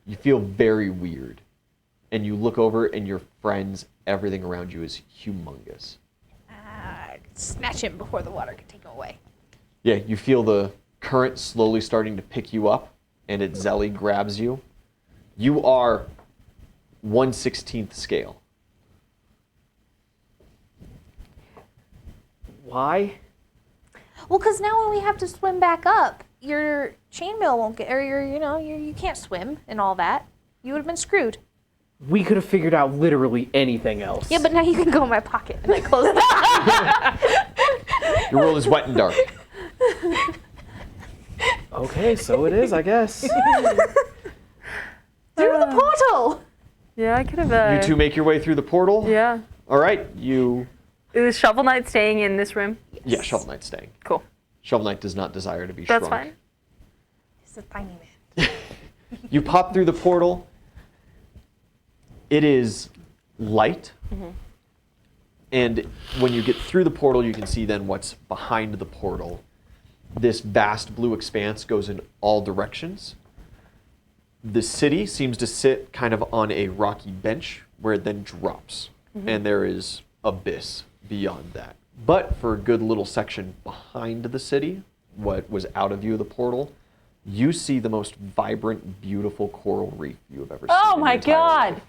Speaker 1: You feel very weird, and you look over, and your friends, everything around you is humongous.
Speaker 3: Snatch him before the water can take him away.
Speaker 1: Yeah, you feel the current slowly starting to pick you up, and it Zelly grabs you. You are 1/16th scale.
Speaker 2: Why?
Speaker 3: Well, because now when we have to swim back up, your chainmail won't get, or you can't swim and all that. You would have been screwed.
Speaker 2: We could have figured out literally anything else.
Speaker 3: Yeah, but now you can go in my pocket. And I close it.
Speaker 1: Your world is wet and dark.
Speaker 2: Okay, so it is, I guess.
Speaker 3: Through the portal!
Speaker 4: Yeah, I could have.
Speaker 1: You two make your way through the portal.
Speaker 4: Yeah.
Speaker 1: All right, you.
Speaker 4: Is Shovel Knight staying in this room?
Speaker 1: Yeah, Shovel Knight's staying.
Speaker 4: Cool.
Speaker 1: Shovel Knight does not desire to be
Speaker 4: That's
Speaker 1: shrunk.
Speaker 4: fine.
Speaker 3: He's a tiny man.
Speaker 1: You pop through the portal. It is light. And when you get through the portal, you can see then what's behind the portal. This vast blue expanse goes in all directions. The city seems to sit kind of on a rocky bench where it then drops. And there is abyss beyond that. But for a good little section behind the city, what was out of view of the portal, you see the most vibrant, beautiful coral reef you have ever seen.
Speaker 4: Oh
Speaker 1: in
Speaker 4: my
Speaker 1: your entire
Speaker 4: God.
Speaker 1: life.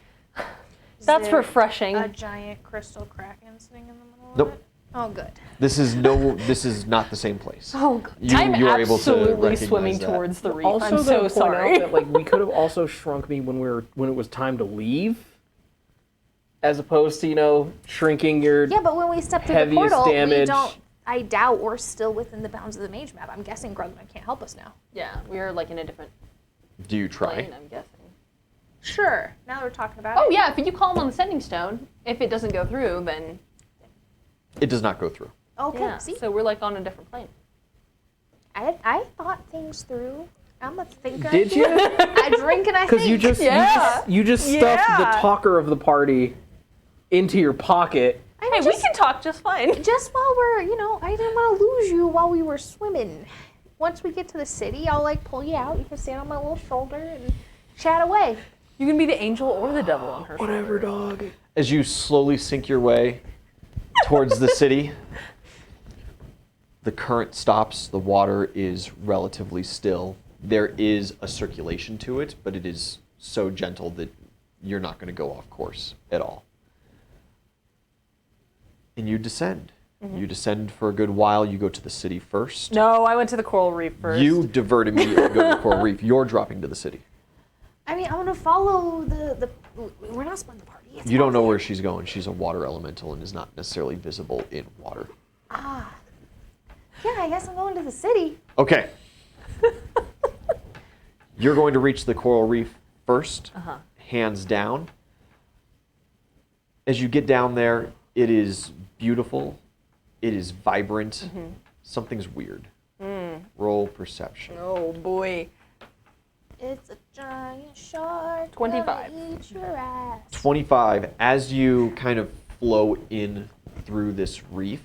Speaker 4: That's
Speaker 3: there
Speaker 4: refreshing.
Speaker 3: A giant crystal kraken sitting in the middle of
Speaker 1: Nope.
Speaker 3: it? Oh, good.
Speaker 1: This is not the same place.
Speaker 3: Oh, good.
Speaker 1: You,
Speaker 4: I'm
Speaker 1: you are able to
Speaker 4: absolutely
Speaker 1: recognize
Speaker 4: swimming
Speaker 1: that.
Speaker 4: towards the reef.
Speaker 2: Also,
Speaker 4: I'm
Speaker 2: though,
Speaker 4: so
Speaker 2: point
Speaker 4: sorry.
Speaker 2: out that, like, we could have also shrunk me when it was time to leave, as opposed to shrinking your.
Speaker 3: Yeah, but when we step through the
Speaker 2: Heaviest
Speaker 3: portal, we
Speaker 2: damage.
Speaker 3: don't. I doubt we're still within the bounds of the mage map. I'm guessing Grugnug can't help us now.
Speaker 4: Yeah, we are like in a different
Speaker 1: Do you try?
Speaker 4: plane, I'm guessing.
Speaker 3: Sure. Now that we're talking about
Speaker 4: Oh
Speaker 3: it.
Speaker 4: yeah, if you call him on the sending stone, if it doesn't go through, then
Speaker 1: It does not go through.
Speaker 3: Okay.
Speaker 4: yeah.
Speaker 3: See,
Speaker 4: So we're like on a different plane.
Speaker 3: I thought things through. I'm a thinker.
Speaker 2: Did you?
Speaker 3: I drink and I think.
Speaker 2: Because you just stuffed the
Speaker 4: Yeah.
Speaker 2: talker of the party into your pocket.
Speaker 3: I
Speaker 4: Hey, we can talk just fine.
Speaker 3: just while we're, I didn't want to lose you while we were swimming. Once we get to the city, I'll pull you out. You can stand on my little shoulder and chat away.
Speaker 4: You can be the angel or the devil on her.
Speaker 2: Whatever, dog.
Speaker 1: As you slowly sink your way towards the city, the current stops, the water is relatively still. There is a circulation to it, but it is so gentle that you're not going to go off course at all. And you descend. You descend for a good while. You go to the city first.
Speaker 4: No, I went to the coral reef first.
Speaker 1: You diverted me to go to the coral reef. You're dropping to the city.
Speaker 3: I mean, I want to follow the. We're not splitting the party. It's
Speaker 1: You don't know
Speaker 3: fine.
Speaker 1: where she's going. She's a water elemental and is not necessarily visible in water.
Speaker 3: Yeah, I guess I'm going to the city.
Speaker 1: Okay. You're going to reach the coral reef first, hands down. As you get down there, it is beautiful. It is vibrant. Something's weird. Roll perception.
Speaker 4: Oh boy.
Speaker 3: It's a giant shark.
Speaker 4: 25.
Speaker 3: Gonna eat your ass.
Speaker 1: 25. As you kind of flow in through this reef,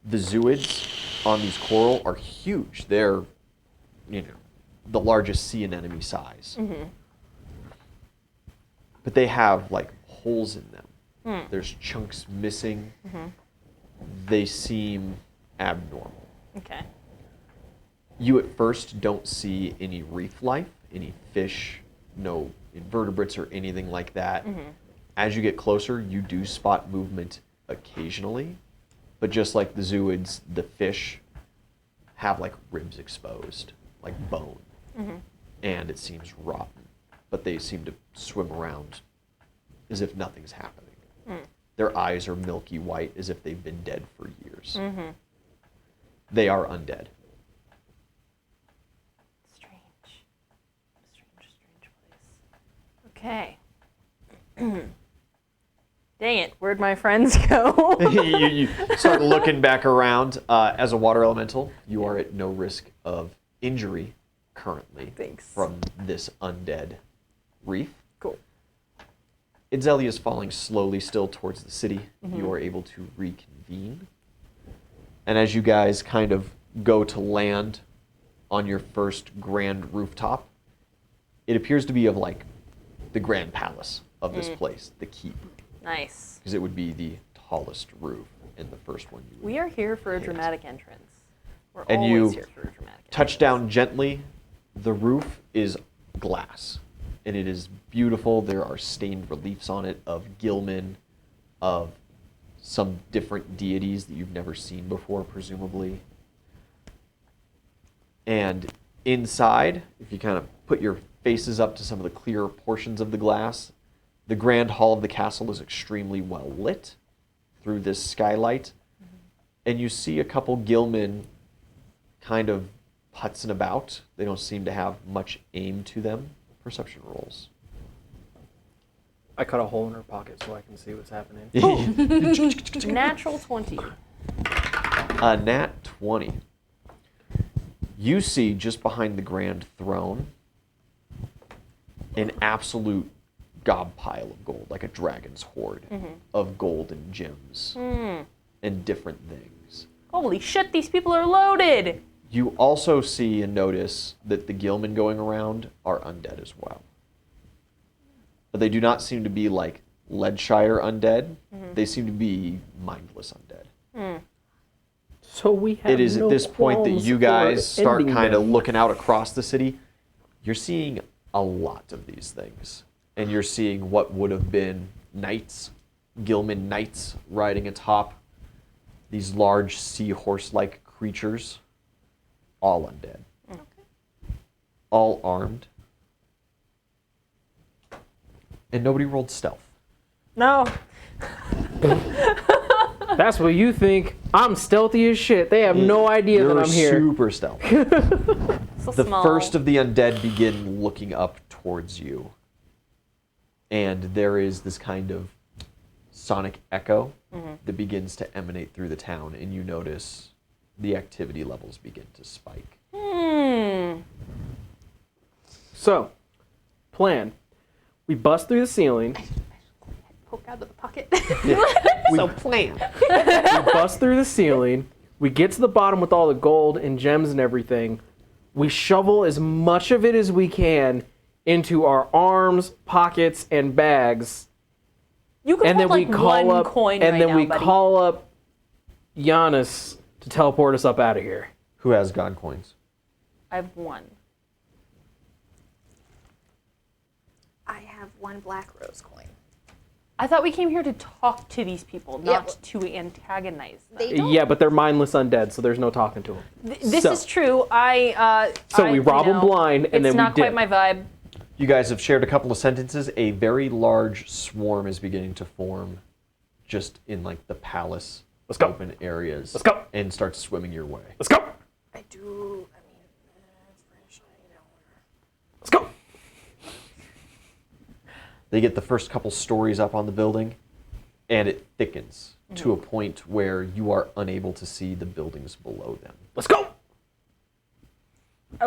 Speaker 1: the zooids on these coral are huge. They're, the largest sea anemone size. But they have like holes in them. There's chunks missing. They seem abnormal.
Speaker 4: Okay.
Speaker 1: You at first don't see any reef life, any fish, no invertebrates or anything like that. As you get closer, you do spot movement occasionally, but just like the zooids, the fish have like ribs exposed, like bone, and it seems rotten, but they seem to swim around as if nothing's happening. Their eyes are milky white as if they've been dead for years. They are undead.
Speaker 4: Strange place. Okay. Dang it, where'd my friends go?
Speaker 1: You start looking back around. As a water elemental, you are at no risk of injury currently
Speaker 4: Thanks.
Speaker 1: from this undead reef.
Speaker 4: Cool.
Speaker 1: Idzelia is falling slowly still towards the city. You are able to reconvene. And as you guys kind of go to land on your first grand rooftop, it appears to be of like the grand palace of this place, the keep,
Speaker 4: Nice.
Speaker 1: because it would be the tallest roof and the first one you would
Speaker 4: We are here for a
Speaker 1: hit.
Speaker 4: dramatic entrance. We're
Speaker 1: And
Speaker 4: always
Speaker 1: you
Speaker 4: here for a dramatic
Speaker 1: touch
Speaker 4: entrance.
Speaker 1: down gently. The roof is glass, and it is beautiful. There are stained reliefs on it of gilman, of some different deities that you've never seen before, presumably. And inside, if you kind of put your faces up to some of the clearer portions of the glass, the grand hall of the castle is extremely well lit through this skylight. And you see a couple gilmen kind of putzing about. They don't seem to have much aim to them. Perception rolls.
Speaker 2: I cut a hole in her pocket so I can see what's happening.
Speaker 4: Natural 20.
Speaker 1: A nat 20. You see just behind the grand throne an absolute gob pile of gold, like a dragon's hoard of gold and gems and different things.
Speaker 4: Holy shit, these people are loaded!
Speaker 1: You also see and notice that the gilmen going around are undead as well. But they do not seem to be like Lead Shire undead. They seem to be mindless undead.
Speaker 2: So we have
Speaker 1: It is
Speaker 2: no
Speaker 1: at this point that
Speaker 2: qualms
Speaker 1: you
Speaker 2: for
Speaker 1: guys start
Speaker 2: ending
Speaker 1: kind of
Speaker 2: them.
Speaker 1: looking out across the city. You're seeing a lot of these things. And you're seeing what would have been knights, gilman knights riding atop these large seahorse-like creatures, all undead. All armed. And nobody rolled stealth.
Speaker 4: No.
Speaker 2: That's what you think. I'm stealthy as shit. They have no idea
Speaker 1: You're
Speaker 2: that I'm here.
Speaker 1: super stealthy.
Speaker 4: So
Speaker 1: The
Speaker 4: small.
Speaker 1: first of the undead begin looking up towards you. And there is this kind of sonic echo that begins to emanate through the town, and you notice the activity levels begin to spike.
Speaker 2: So, plan. We bust through the ceiling.
Speaker 3: Poke out of the pocket.
Speaker 1: So plan.
Speaker 2: We bust through the ceiling. We get to the bottom with all the gold and gems and everything. We shovel as much of it as we can into our arms, pockets, and bags.
Speaker 4: You can
Speaker 2: And then
Speaker 4: hold
Speaker 2: we
Speaker 4: like
Speaker 2: call
Speaker 4: one
Speaker 2: up
Speaker 4: coin
Speaker 2: and
Speaker 4: right
Speaker 2: then
Speaker 4: now,
Speaker 2: we
Speaker 4: buddy.
Speaker 2: call up Giannis to teleport us up out of here.
Speaker 1: Who has god coins?
Speaker 4: I have one.
Speaker 3: I have 1 black rose coin.
Speaker 4: I thought we came here to talk to these people, not
Speaker 3: Yep.
Speaker 4: to antagonize them.
Speaker 3: They don't.
Speaker 2: Yeah, but they're mindless undead, so there's no talking to them.
Speaker 4: This
Speaker 2: So-
Speaker 4: is true.
Speaker 2: So we rob them blind, and then
Speaker 4: it's
Speaker 2: we
Speaker 4: not quite
Speaker 2: dip.
Speaker 4: my vibe.
Speaker 1: You guys have shared a couple of sentences. A very large swarm is beginning to form just in like the palace
Speaker 2: Let's go.
Speaker 1: open areas.
Speaker 2: Let's go.
Speaker 1: And starts swimming your way.
Speaker 2: Let's go.
Speaker 3: I do. I mean, fresh.
Speaker 2: Let's go.
Speaker 1: They get the first couple stories up on the building, and it thickens to a point where you are unable to see the buildings below them.
Speaker 2: Let's go.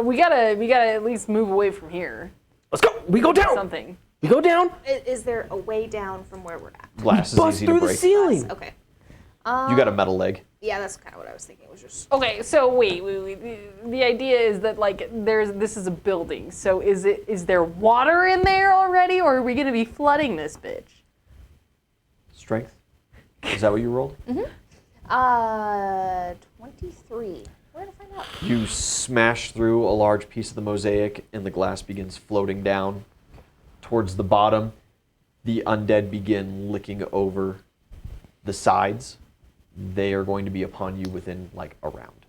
Speaker 4: We gotta at least move away from here.
Speaker 2: Let's go. We go down.
Speaker 4: Something.
Speaker 2: We go down.
Speaker 3: Is there a way down from where we're at?
Speaker 1: Glass is
Speaker 2: Bust
Speaker 1: easy
Speaker 2: through
Speaker 1: to
Speaker 2: the
Speaker 1: break.
Speaker 2: ceiling.
Speaker 3: Okay.
Speaker 1: You got a metal leg.
Speaker 3: Yeah, that's kind of what I was thinking. It was just.
Speaker 4: Okay, so wait. The idea is that like this is a building. So is there water in there already, or are we gonna be flooding this bitch?
Speaker 1: Strength. Is that what you rolled?
Speaker 3: 23. Where did I find out?
Speaker 1: You smash through a large piece of the mosaic, and the glass begins floating down towards the bottom. The undead begin licking over the sides. They are going to be upon you within like a round.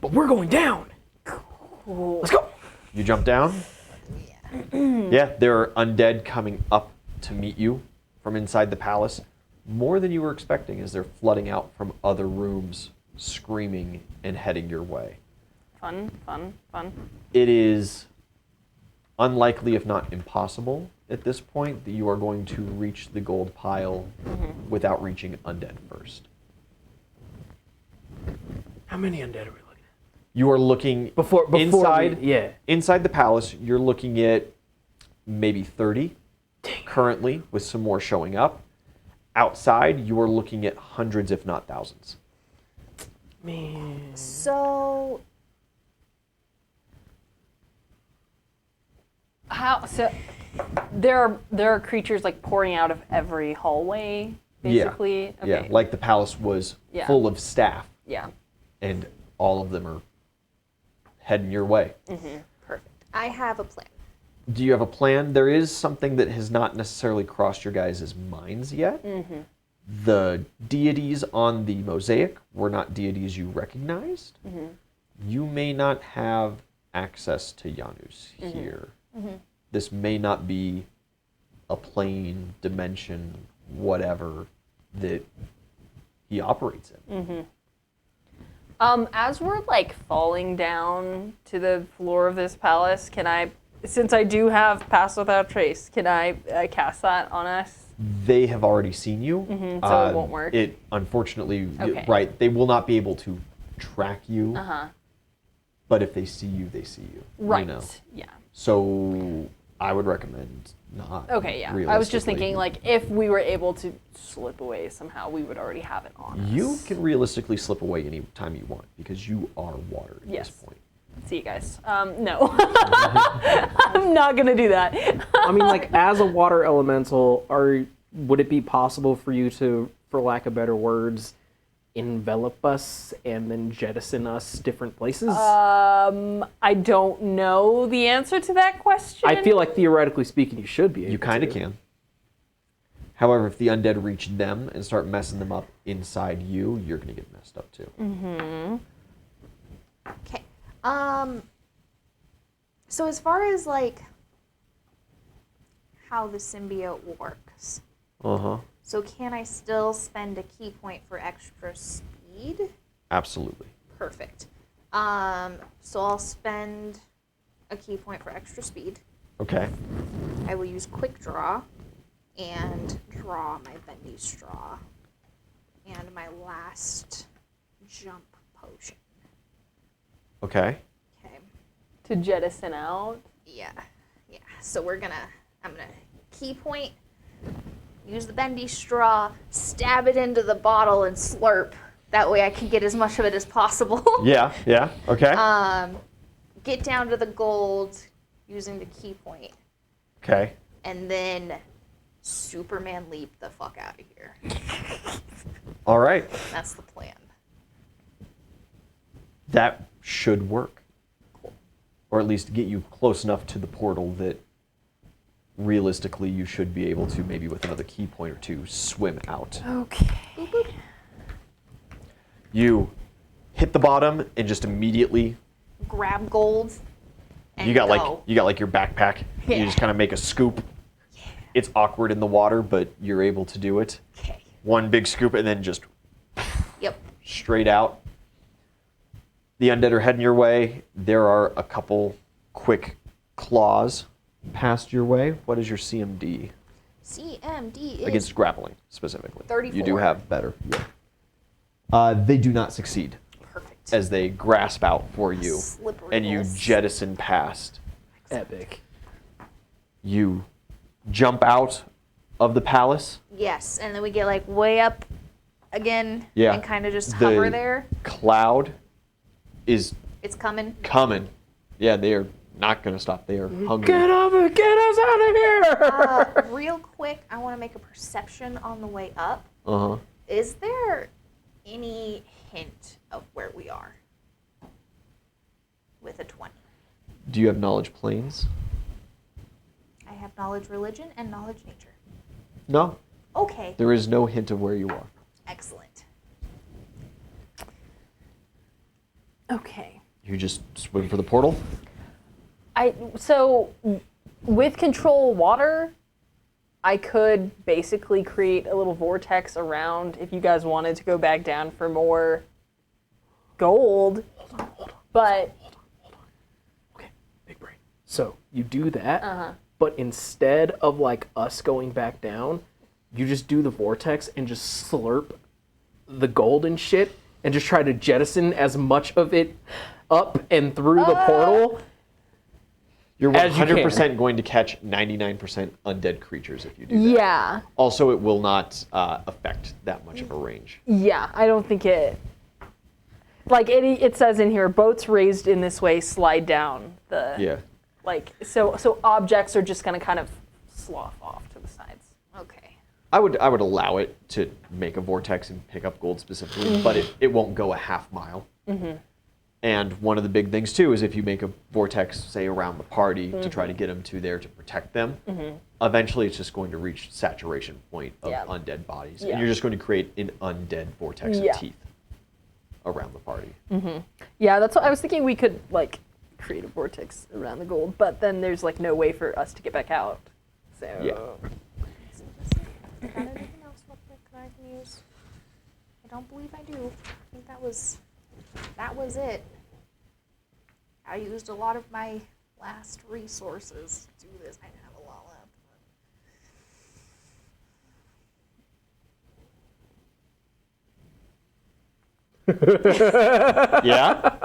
Speaker 2: But we're going down.
Speaker 4: Cool.
Speaker 2: Let's go.
Speaker 1: You jump down. Yeah, there are undead coming up to meet you from inside the palace. More than you were expecting as they're flooding out from other rooms, screaming and heading your way.
Speaker 4: Fun.
Speaker 1: It is unlikely, if not impossible, at this point that you are going to reach the gold pile without reaching undead first.
Speaker 2: How many undead are we looking at?
Speaker 1: You are looking
Speaker 2: Before
Speaker 1: inside.
Speaker 2: yeah.
Speaker 1: Inside the palace, you're looking at maybe 30 currently, with some more showing up. Outside, you are looking at hundreds, if not thousands.
Speaker 2: Man.
Speaker 3: So.
Speaker 4: So there are creatures like pouring out of every hallway, basically.
Speaker 1: Yeah,
Speaker 4: Okay.
Speaker 1: like the palace was
Speaker 4: Yeah.
Speaker 1: full of staff,
Speaker 4: Yeah.
Speaker 1: and all of them are heading your way.
Speaker 3: Perfect. I have a plan.
Speaker 1: Do you have a plan? There is something that has not necessarily crossed your guys' minds yet. The deities on the mosaic were not deities you recognized. You may not have access to Janus here. This may not be a plane, dimension, whatever that he operates in.
Speaker 4: As we're like falling down to the floor of this palace, can I, since I do have Pass Without Trace, can I cast that on us?
Speaker 1: They have already seen you.
Speaker 4: So it won't work?
Speaker 1: It unfortunately,
Speaker 4: Okay.
Speaker 1: right? They will not be able to track you.
Speaker 4: Uh-huh.
Speaker 1: But if they see you, they see you.
Speaker 4: Right.
Speaker 1: You know?
Speaker 4: Yeah.
Speaker 1: So I would recommend not.
Speaker 4: Okay, yeah. I was just
Speaker 1: realistically.
Speaker 4: thinking, like, if we were able to slip away somehow, we would already have it on us.
Speaker 1: You can realistically slip away any time you want because you are water at
Speaker 4: Yes.
Speaker 1: this point.
Speaker 4: See you guys. No. I'm not going to do that.
Speaker 2: I mean, like, as a water elemental, would it be possible for you to, for lack of better words, envelop us and then jettison us different places?
Speaker 4: I don't know the answer to that question.
Speaker 2: I feel like theoretically speaking, you should be able
Speaker 1: You kind of
Speaker 2: to.
Speaker 1: can. However, if the undead reach them and start messing them up inside you, you're going to get messed up too.
Speaker 3: Okay. So as far as like how the symbiote works, so can I still spend a key point for extra speed?
Speaker 1: Absolutely.
Speaker 3: Perfect. So I'll spend a key point for extra speed.
Speaker 1: Okay.
Speaker 3: I will use quick draw and draw my bendy straw and my last jump potion.
Speaker 1: Okay.
Speaker 3: Okay.
Speaker 4: To jettison out.
Speaker 3: Yeah. So I'm gonna key point, use the bendy straw, stab it into the bottle and slurp. That way I can get as much of it as possible.
Speaker 1: Yeah. Okay.
Speaker 3: Get down to the gold using the key point,
Speaker 1: Okay.
Speaker 3: and then Superman leap the fuck out of here.
Speaker 1: All right.
Speaker 3: That's the plan.
Speaker 1: That should work. Or at least get you close enough to the portal that realistically, you should be able to, maybe with another key point or two, swim out.
Speaker 4: Okay.
Speaker 3: Boop, boop.
Speaker 1: You hit the bottom and just immediately
Speaker 3: Grab gold. And
Speaker 1: you got
Speaker 3: go.
Speaker 1: like your backpack. You
Speaker 3: Yeah.
Speaker 1: just kind of make a scoop. It's awkward in the water, but you're able to do it.
Speaker 3: Okay.
Speaker 1: One big scoop and then just
Speaker 3: Yep.
Speaker 1: straight out. The undead are heading your way. There are a couple quick claws past your way. What is your CMD?
Speaker 3: CMD is
Speaker 1: Against grappling, specifically.
Speaker 3: 34.
Speaker 1: You do have better. Yeah. They do not succeed
Speaker 3: perfect.
Speaker 1: as they grasp out for you.
Speaker 3: Slippery
Speaker 1: And you
Speaker 3: little
Speaker 1: jettison past.
Speaker 2: Epic.
Speaker 1: You jump out of the palace.
Speaker 3: Yes, and then we get like way up again
Speaker 1: Yeah.
Speaker 3: and kind of just
Speaker 1: The
Speaker 3: hover there.
Speaker 1: cloud is
Speaker 3: It's coming.
Speaker 1: coming. Yeah, they are not going to stop. They are hungry.
Speaker 2: Get up and get us out of here!
Speaker 3: Real quick, I want to make a perception on the way up.
Speaker 1: Uh-huh.
Speaker 3: Is there any hint of where we are? With a 20.
Speaker 1: Do you have knowledge planes?
Speaker 3: I have knowledge religion and knowledge nature.
Speaker 1: No.
Speaker 3: Okay,
Speaker 1: There is no hint of where you are.
Speaker 3: excellent.
Speaker 4: Okay.
Speaker 1: You just swim for the portal?
Speaker 4: So with control water, I could basically create a little vortex around if you guys wanted to go back down for more gold. But
Speaker 2: Okay, big brain. So you do that, but instead of like us going back down, you just do the vortex and just slurp the gold and shit and just try to jettison as much of it up and through the portal.
Speaker 1: You're
Speaker 2: As you
Speaker 1: 100% going to catch 99% undead creatures if you do that.
Speaker 4: yeah,
Speaker 1: Also, it will not affect that much of a range.
Speaker 4: yeah, I don't think it. Like it says in here, boats raised in this way slide down the.
Speaker 1: Yeah.
Speaker 4: Like so objects are just gonna kind of slough off to the sides.
Speaker 3: Okay.
Speaker 1: I would allow it to make a vortex and pick up gold specifically, but it won't go a half mile. And one of the big things too is if you make a vortex, say around the party to try to get them to there to protect them, eventually it's just going to reach saturation point of
Speaker 4: Yeah.
Speaker 1: undead bodies,
Speaker 4: Yeah.
Speaker 1: and you're just going to create an undead vortex
Speaker 4: Yeah.
Speaker 1: of teeth around the party.
Speaker 4: Yeah, that's what I was thinking. We could like create a vortex around the gold, but then there's like no way for us to get back out. So
Speaker 1: Yeah.
Speaker 3: Got anything else real quick that I can use? I don't believe I do. I think that was it. I used a lot of my last resources to do this. I have a lot left.
Speaker 1: Yeah?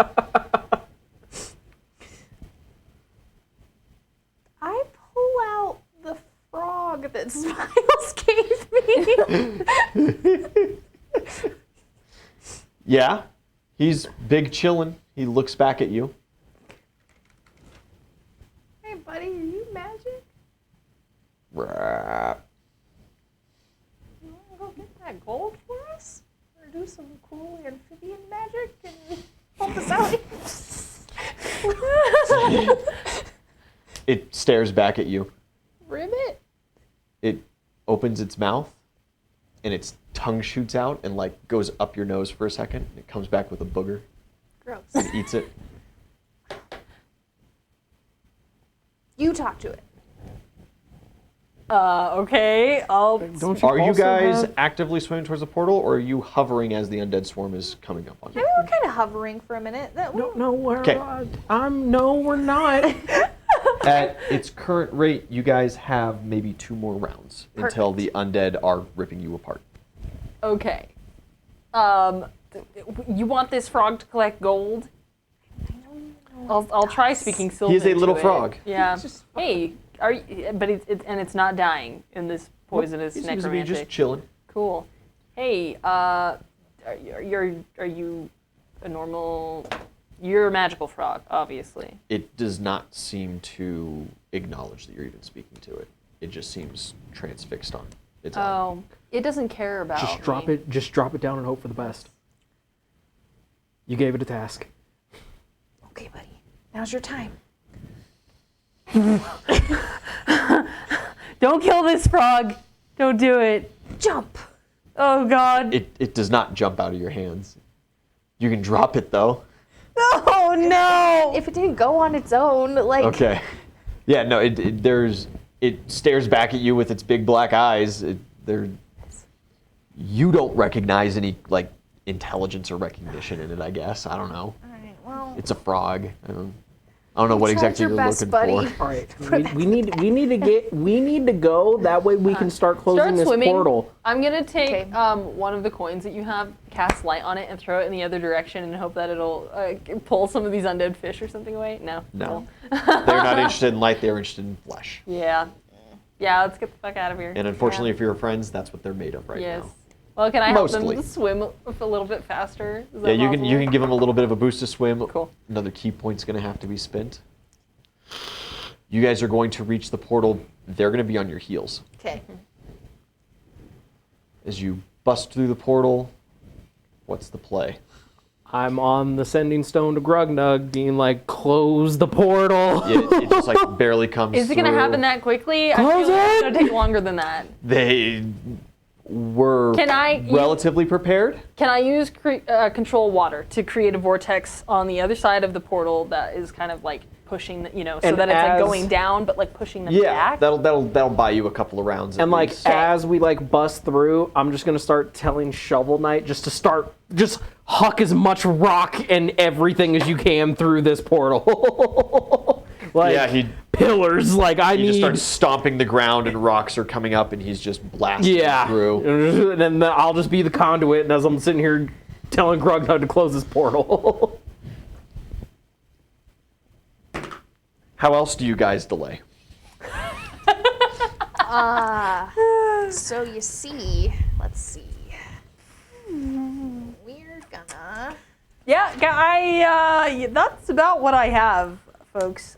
Speaker 3: I pull out the frog that Smiles gave me.
Speaker 1: Yeah? He's big chillin'. He looks back at you.
Speaker 3: Hey, buddy, are you magic?
Speaker 1: Rah.
Speaker 3: You want to go get that gold for us? Or do some cool amphibian magic and help us out?
Speaker 1: It stares back at you.
Speaker 3: Ribbit?
Speaker 1: It opens its mouth and its tongue shoots out and like goes up your nose for a second. And it comes back with a booger
Speaker 3: Gross.
Speaker 1: and eats it.
Speaker 3: You talk to it.
Speaker 4: Okay, I'll.
Speaker 2: Don't
Speaker 1: Are you
Speaker 2: also
Speaker 1: guys
Speaker 2: have-
Speaker 1: actively swimming towards the portal, or are you hovering as the undead swarm is coming up on
Speaker 3: I
Speaker 1: you?
Speaker 3: mean, we're kind of hovering for a minute.
Speaker 2: No, we're
Speaker 1: 'Kay.
Speaker 2: no, we're not.
Speaker 1: At its current rate, you guys have maybe 2 more rounds until the undead are ripping you apart.
Speaker 4: Okay. You want this frog to collect gold? I'll try speaking Sylvan.
Speaker 1: He is a
Speaker 4: to
Speaker 1: little
Speaker 4: it.
Speaker 1: frog.
Speaker 4: Yeah. Hey, are you? But it's not dying in this poisonous
Speaker 1: He seems to be
Speaker 4: necromantic.
Speaker 1: just chilling.
Speaker 4: Cool. Hey, are you a normal? You're a magical frog, obviously.
Speaker 1: It does not seem to acknowledge that you're even speaking to it. It just seems transfixed on its own.
Speaker 4: Oh, it doesn't care about
Speaker 2: Just drop
Speaker 4: me.
Speaker 2: it. Just drop it down and hope for the best. You gave it a task.
Speaker 3: Okay, buddy. Now's your time.
Speaker 4: Don't kill this frog. Don't do it.
Speaker 3: Jump.
Speaker 4: Oh God.
Speaker 1: It does not jump out of your hands. You can drop it though.
Speaker 4: Oh no.
Speaker 3: If it didn't go on its own, like.
Speaker 1: Okay. Yeah, no, it stares back at you with its big black eyes. You don't recognize any like intelligence or recognition in it, I guess. I don't know.
Speaker 3: All right. Well.
Speaker 1: It's a frog. I don't know what
Speaker 3: Tried
Speaker 1: exactly
Speaker 3: your
Speaker 1: you're
Speaker 3: best,
Speaker 1: looking
Speaker 3: buddy.
Speaker 1: for.
Speaker 2: All right, we need to go. That way we can start closing
Speaker 4: Start
Speaker 2: this
Speaker 4: swimming.
Speaker 2: portal.
Speaker 4: I'm gonna take
Speaker 3: Okay.
Speaker 4: one of the coins that you have, cast light on it, and throw it in the other direction, and hope that it'll pull some of these undead fish or something away. No.
Speaker 1: No. They're not interested in light, they're interested in flesh.
Speaker 4: Yeah. Yeah. Let's get the fuck out of here.
Speaker 1: And unfortunately, if you're friends, that's what they're made of right
Speaker 4: Yes.
Speaker 1: now.
Speaker 4: Well, can I help
Speaker 1: Mostly.
Speaker 4: them swim a little bit faster? Is that
Speaker 1: Yeah, you
Speaker 4: possible?
Speaker 1: can give them a little bit of a boost to swim.
Speaker 4: Cool.
Speaker 1: Another key point's going to have to be spent. You guys are going to reach the portal. They're going to be on your heels.
Speaker 3: Okay.
Speaker 1: As you bust through the portal, what's the play?
Speaker 2: I'm on the sending stone to Grugnug, being like, close the portal.
Speaker 1: It just like barely comes
Speaker 4: Is it gonna
Speaker 1: through.
Speaker 4: happen that quickly? I
Speaker 2: Close
Speaker 4: feel like it's
Speaker 2: it!
Speaker 4: gonna take longer than that.
Speaker 1: They were
Speaker 4: Can I-
Speaker 1: relatively prepared.
Speaker 4: Can I use control water to create a vortex on the other side of the portal that is kind of like pushing, so
Speaker 2: And
Speaker 4: that it's like
Speaker 2: as-
Speaker 4: going down, but like pushing them
Speaker 1: Yeah,
Speaker 4: back?
Speaker 1: that'll buy you a couple of rounds.
Speaker 2: And
Speaker 1: at
Speaker 2: like
Speaker 1: least.
Speaker 2: as we like bust through, I'm just gonna start telling Shovel Knight just huck as much rock and everything as you can through this portal. Like
Speaker 1: Yeah, he
Speaker 2: pillars. Like I
Speaker 1: he
Speaker 2: need.
Speaker 1: just starts stomping the ground and rocks are coming up and he's just blasting through.
Speaker 2: And then I'll just be the conduit, and as I'm sitting here telling Grugnug to close this portal.
Speaker 1: How else do you guys delay?
Speaker 3: So you see, let's see. We're gonna.
Speaker 4: Yeah, that's about what I have, folks.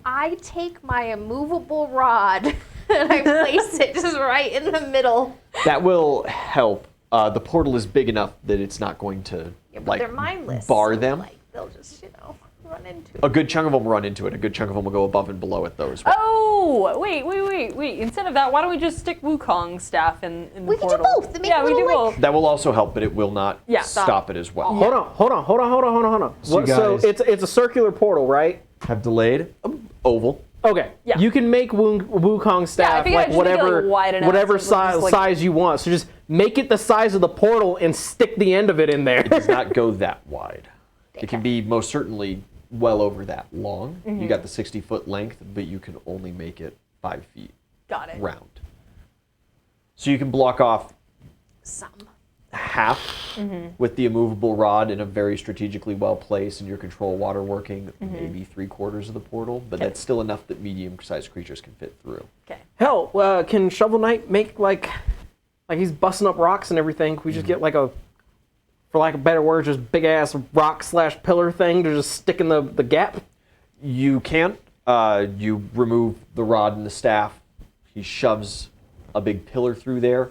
Speaker 3: I take my immovable rod and I place it just right in the middle.
Speaker 1: That will help. The portal is big enough that it's not going to
Speaker 3: Yeah, but
Speaker 1: like
Speaker 3: they're mindless.
Speaker 1: bar
Speaker 3: so,
Speaker 1: them.
Speaker 3: Like they'll just, run into
Speaker 1: A
Speaker 3: it.
Speaker 1: good chunk of them run into it. A good chunk of them will go above and below it though as well.
Speaker 4: Oh, wait. Instead of that, why don't we just stick Wukong's staff in the
Speaker 3: We can do
Speaker 4: portal?
Speaker 3: both. They make
Speaker 4: Yeah,
Speaker 3: a
Speaker 4: we do
Speaker 3: little,
Speaker 4: both.
Speaker 1: That will also help, but it will not
Speaker 4: Yeah,
Speaker 1: stop it as well.
Speaker 2: Hold on.
Speaker 1: So you
Speaker 2: So
Speaker 1: guys-
Speaker 2: it's a circular portal, right?
Speaker 1: Have delayed oval.
Speaker 2: Okay.
Speaker 4: Yeah.
Speaker 2: You can make Wukong staff
Speaker 4: figured I'd
Speaker 2: like
Speaker 4: just make it,
Speaker 2: whatever
Speaker 4: like, wide enough
Speaker 2: whatever
Speaker 4: so it was just, like-
Speaker 2: size you want. So just make it the size of the portal and stick the end of it in there.
Speaker 1: It does not go that wide. It can be most certainly well over that long. You got the 60-foot length, but you can only make it 5 feet
Speaker 4: Got it.
Speaker 1: round. So you can block off
Speaker 3: some.
Speaker 1: half with the immovable rod in a very strategically well placed and your control water working, maybe 3/4 of the portal, but that's still enough that medium-sized creatures can fit through.
Speaker 4: Okay.
Speaker 2: Hell, can Shovel Knight make like he's busting up rocks and everything? Can we just get like a, for lack of a better word, just big ass rock / pillar thing to just stick in the gap?
Speaker 1: You can't. You remove the rod and the staff. He shoves a big pillar through there.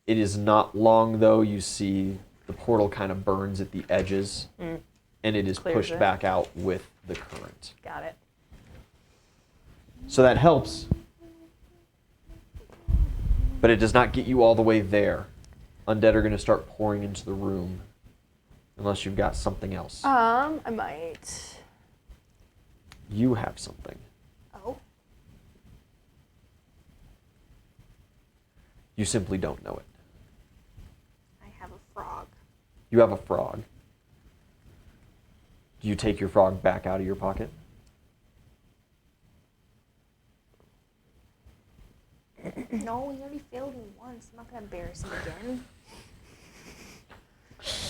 Speaker 1: It is not long, though. You see the portal kind of burns at the edges, and it is
Speaker 4: Clears
Speaker 1: pushed
Speaker 4: it.
Speaker 1: back out with the current.
Speaker 4: Got it.
Speaker 1: So that helps, but it does not get you all the way there. Undead are going to start pouring into the room, unless you've got something else.
Speaker 4: I might.
Speaker 1: You have something.
Speaker 3: Oh.
Speaker 1: You simply don't know it.
Speaker 3: I have a frog.
Speaker 1: You have a frog. Do you take your frog back out of your pocket?
Speaker 3: No, he already failed me once. I'm not gonna embarrass him again.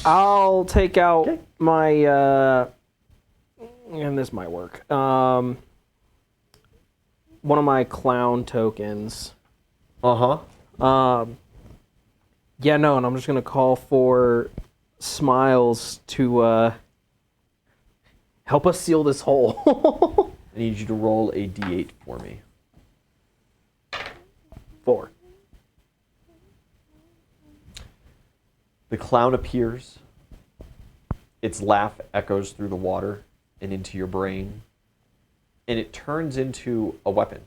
Speaker 2: I'll take out my and this might work. One of my clown tokens.
Speaker 1: Uh-huh.
Speaker 2: Yeah, no, and I'm just gonna call for Smiles to help us seal this hole.
Speaker 1: I need you to roll a d8 for me.
Speaker 2: 4.
Speaker 1: The clown appears. Its laugh echoes through the water and into your brain. and it turns into a weapon.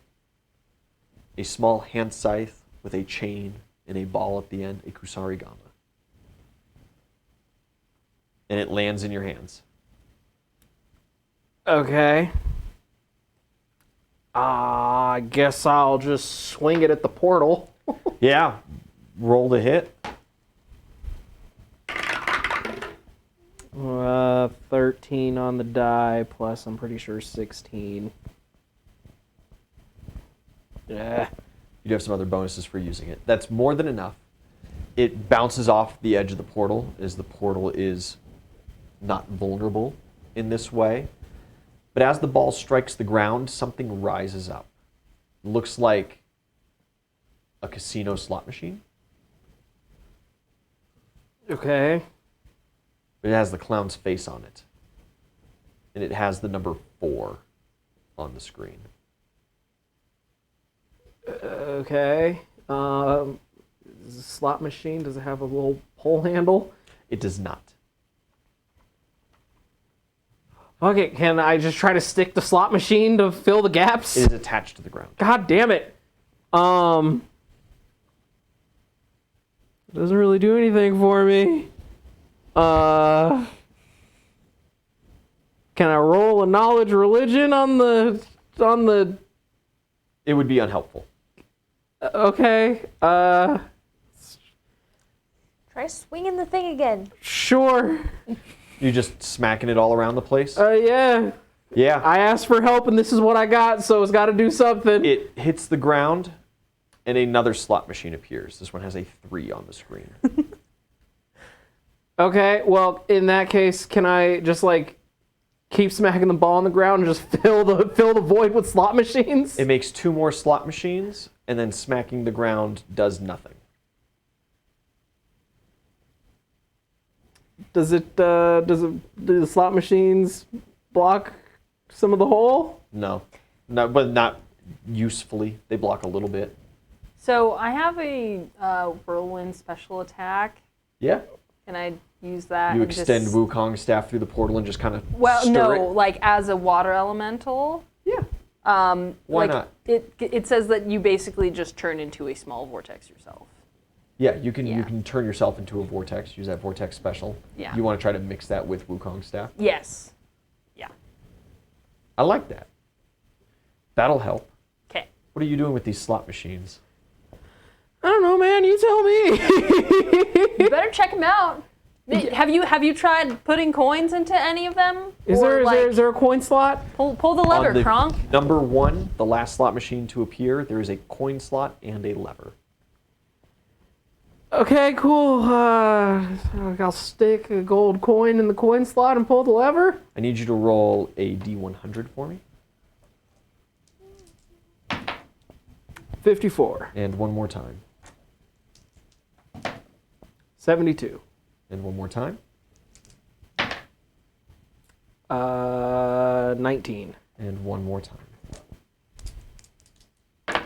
Speaker 1: A small hand scythe with a chain and a ball at the end, a kusarigama. And it lands in your hands.
Speaker 2: Okay. I guess I'll just swing it at the portal.
Speaker 1: Yeah, roll to hit.
Speaker 2: 13 on the die, plus I'm pretty sure 16. Yeah.
Speaker 1: You do have some other bonuses for using it. That's more than enough. It bounces off the edge of the portal, as the portal is not vulnerable in this way. But as the ball strikes the ground, something rises up. Looks like a casino slot machine.
Speaker 2: Okay.
Speaker 1: But it has the clown's face on it. And it has the number 4 on the screen.
Speaker 2: Okay. Is it a slot machine? Does it have a little pull handle?
Speaker 1: It does not.
Speaker 2: Okay, can I just try to stick the slot machine to fill the gaps?
Speaker 1: It is attached to the ground.
Speaker 2: God damn it. Doesn't really do anything for me. Can I roll a knowledge religion on the
Speaker 1: It would be unhelpful.
Speaker 2: okay.
Speaker 3: Try swinging the thing again.
Speaker 2: Sure.
Speaker 1: You just smacking it all around the place?
Speaker 2: Yeah.
Speaker 1: Yeah.
Speaker 2: I asked for help and this is what I got, so it's got to do something.
Speaker 1: It hits the ground, and another slot machine appears. This one has a 3 on the screen.
Speaker 2: Okay, well, in that case, can I just like keep smacking the ball on the ground and just fill the void with slot machines?
Speaker 1: It makes 2 more slot machines, and then smacking the ground does nothing.
Speaker 2: Do the slot machines block some of the hole?
Speaker 1: No, but not usefully. They block a little bit.
Speaker 4: So I have a whirlwind special attack.
Speaker 1: Yeah.
Speaker 4: Can I use that?
Speaker 1: You
Speaker 4: and
Speaker 1: extend
Speaker 4: just...
Speaker 1: Wukong's staff through the portal and just kind of
Speaker 4: Well, no,
Speaker 1: it.
Speaker 4: like as a water elemental.
Speaker 1: Yeah.
Speaker 4: Why
Speaker 1: Why not?
Speaker 4: It says that you basically just turn into a small vortex yourself.
Speaker 1: Yeah, you can
Speaker 4: Yeah.
Speaker 1: you can turn yourself into a vortex. Use that vortex special.
Speaker 4: Yeah.
Speaker 1: You want to try to mix that with Wukong's staff?
Speaker 4: Yes. Yeah.
Speaker 1: I like that. That'll help.
Speaker 4: Okay.
Speaker 1: What are you doing with these slot machines?
Speaker 2: I don't know, man. You tell me.
Speaker 4: You better check them out. Have you tried putting coins into any of them?
Speaker 2: Is there a coin slot?
Speaker 4: Pull the lever,
Speaker 1: On the
Speaker 4: Kronk?
Speaker 1: number 1, the last slot machine to appear, there is a coin slot and a lever.
Speaker 2: Okay, cool. I'll stick a gold coin in the coin slot and pull the lever.
Speaker 1: I need you to roll a D100 for me.
Speaker 2: 54.
Speaker 1: And one more time.
Speaker 2: 72.
Speaker 1: And one more time.
Speaker 2: 19.
Speaker 1: And one more time.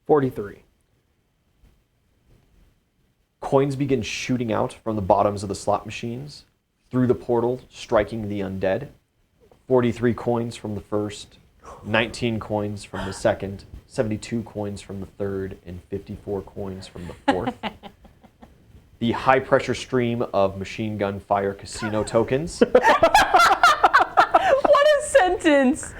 Speaker 2: 43.
Speaker 1: Coins begin shooting out from the bottoms of the slot machines through the portal, striking the undead. 43 coins from the first, 19 coins from the second, 72 coins from the third, and 54 coins from the fourth. The high-pressure stream of machine gun fire casino tokens
Speaker 4: What a sentence!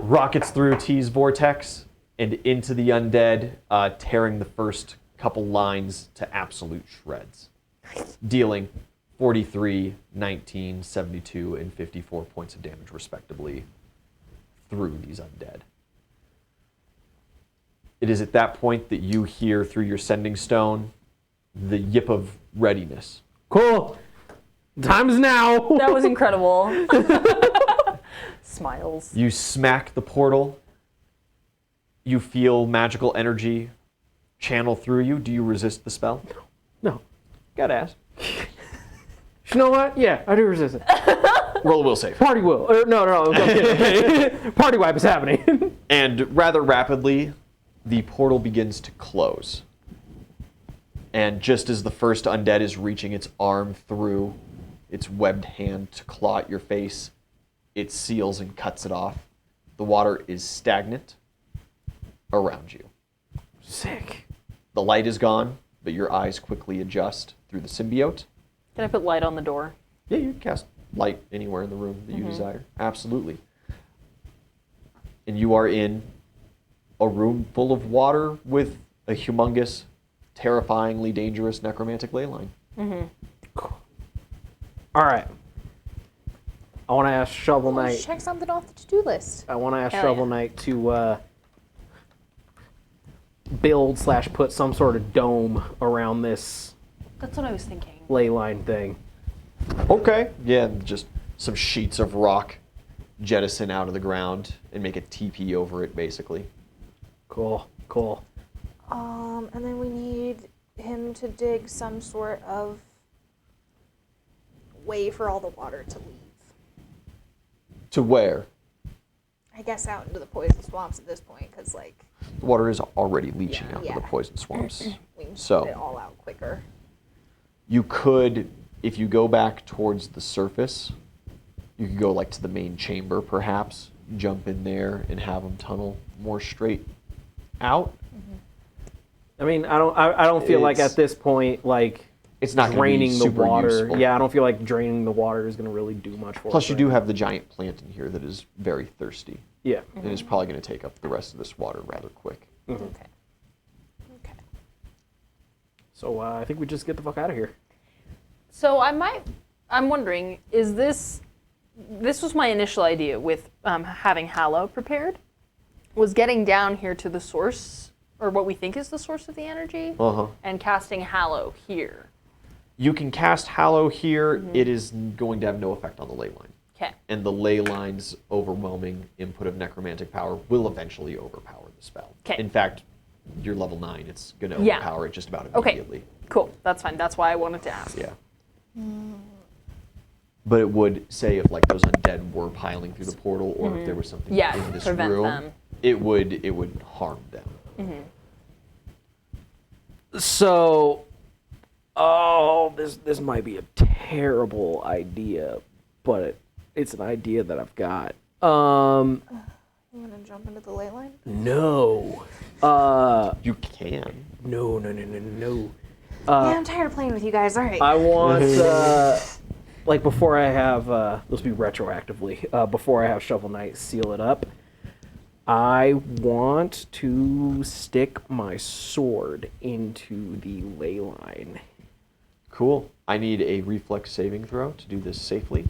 Speaker 1: rockets through T's vortex and into the undead, tearing the first couple lines to absolute shreds, dealing 43, 19, 72, and 54 points of damage, respectively, through these undead. It is at that point that you hear through your sending stone the yip of readiness.
Speaker 2: Cool. Time is now.
Speaker 4: That was incredible. Smiles.
Speaker 1: You smack the portal. You feel magical energy channel through you. Do you resist the spell?
Speaker 2: No.
Speaker 1: Gotta ask.
Speaker 2: You know what? Yeah, I do resist it.
Speaker 1: Roll a will save.
Speaker 2: Party will. No. Okay. Party wipe is happening.
Speaker 1: And rather rapidly, the portal begins to close. And just as the first undead is reaching its arm through its webbed hand to claw at your face, it seals and cuts it off The water is stagnant around you.
Speaker 2: Sick.
Speaker 1: The light is gone, but your eyes quickly adjust through the symbiote.
Speaker 4: Can I put light on the door?
Speaker 1: Yeah, you can cast light anywhere in the room that you desire. Absolutely. And you are in a room full of water with a humongous, terrifyingly dangerous necromantic ley line.
Speaker 2: Cool. All right. I want to ask Shovel Knight.
Speaker 3: Check something off the to-do list.
Speaker 2: I want to ask
Speaker 4: Hell
Speaker 2: Shovel
Speaker 4: yeah.
Speaker 2: Knight to build / put some sort of dome around this
Speaker 4: That's what I was thinking.
Speaker 2: ley line thing.
Speaker 1: Okay. Yeah, just some sheets of rock jettison out of the ground and make a teepee over it, basically.
Speaker 2: Cool. Cool.
Speaker 3: And then we need him to dig some sort of way for all the water to leave.
Speaker 1: To where?
Speaker 3: I guess out into the poison swamps at this point, because like
Speaker 1: The water is already leaching out of
Speaker 3: Yeah.
Speaker 1: the poison swamps.
Speaker 3: we can
Speaker 1: So-
Speaker 3: get it all out quicker.
Speaker 1: You could, if you go back towards the surface, you could go like to the main chamber, perhaps, jump in there and have them tunnel more straight out.
Speaker 2: I mean, I don't feel like
Speaker 1: It's-
Speaker 2: at this point, like
Speaker 1: It's not gonna be
Speaker 2: draining the
Speaker 1: super
Speaker 2: water.
Speaker 1: useful.
Speaker 2: Yeah, I don't feel like draining the water is going to really do much for us.
Speaker 1: Plus, you
Speaker 2: right
Speaker 1: do
Speaker 2: now.
Speaker 1: have the giant plant in here that is very thirsty.
Speaker 2: Yeah.
Speaker 1: And is probably going to take up the rest of this water rather quick.
Speaker 3: Okay. Okay.
Speaker 2: So I think we just get the fuck out of here.
Speaker 4: So I'm wondering, is this was my initial idea with having Hallow prepared, was getting down here to the source, or what we think is the source of the energy,
Speaker 1: Uh-huh.
Speaker 4: and casting Hallow here.
Speaker 1: You can cast Hallow here. It is going to have no effect on the ley line.
Speaker 4: Okay.
Speaker 1: And the ley line's overwhelming input of necromantic power will eventually overpower the spell.
Speaker 4: 'Kay.
Speaker 1: In fact, you're level 9. It's going to
Speaker 4: Yeah.
Speaker 1: overpower it just about
Speaker 4: Okay.
Speaker 1: immediately.
Speaker 4: Cool. That's fine. That's why I wanted to ask.
Speaker 1: Yeah. But it would say if like those undead were piling through the portal, or if there was something
Speaker 4: Yeah,
Speaker 1: in this
Speaker 4: prevent
Speaker 1: room,
Speaker 4: them.
Speaker 1: it would harm them.
Speaker 2: So, this might be a terrible idea, but it's an idea that I've got.
Speaker 3: You want to jump into the ley line?
Speaker 2: No.
Speaker 1: You can.
Speaker 2: No.
Speaker 3: Yeah, I'm tired of playing with you guys. All right.
Speaker 2: I want, like, before I have, this will be retroactively, before I have Shovel Knight seal it up, I want to stick my sword into the ley line.
Speaker 1: Cool. I need a reflex saving throw to do this safely.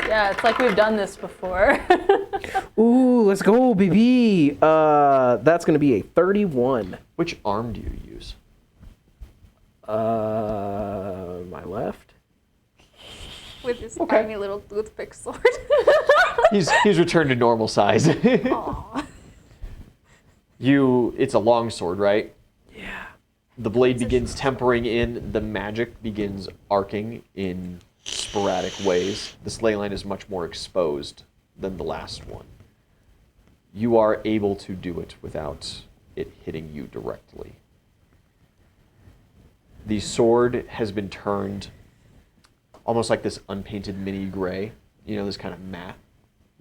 Speaker 4: Yeah, it's like we've done this before.
Speaker 2: Ooh, let's go, baby. That's gonna be a 31.
Speaker 1: Which arm do you use?
Speaker 2: My left.
Speaker 3: With this
Speaker 1: Okay.
Speaker 3: tiny little toothpick sword.
Speaker 1: He's returned to normal size.
Speaker 3: Aw.
Speaker 1: It's a long sword, right?
Speaker 2: Yeah.
Speaker 1: The blade begins tempering in, the magic begins arcing in sporadic ways. This ley line is much more exposed than the last one. You are able to do it without it hitting you directly. The sword has been turned almost like this unpainted mini gray, this kind of matte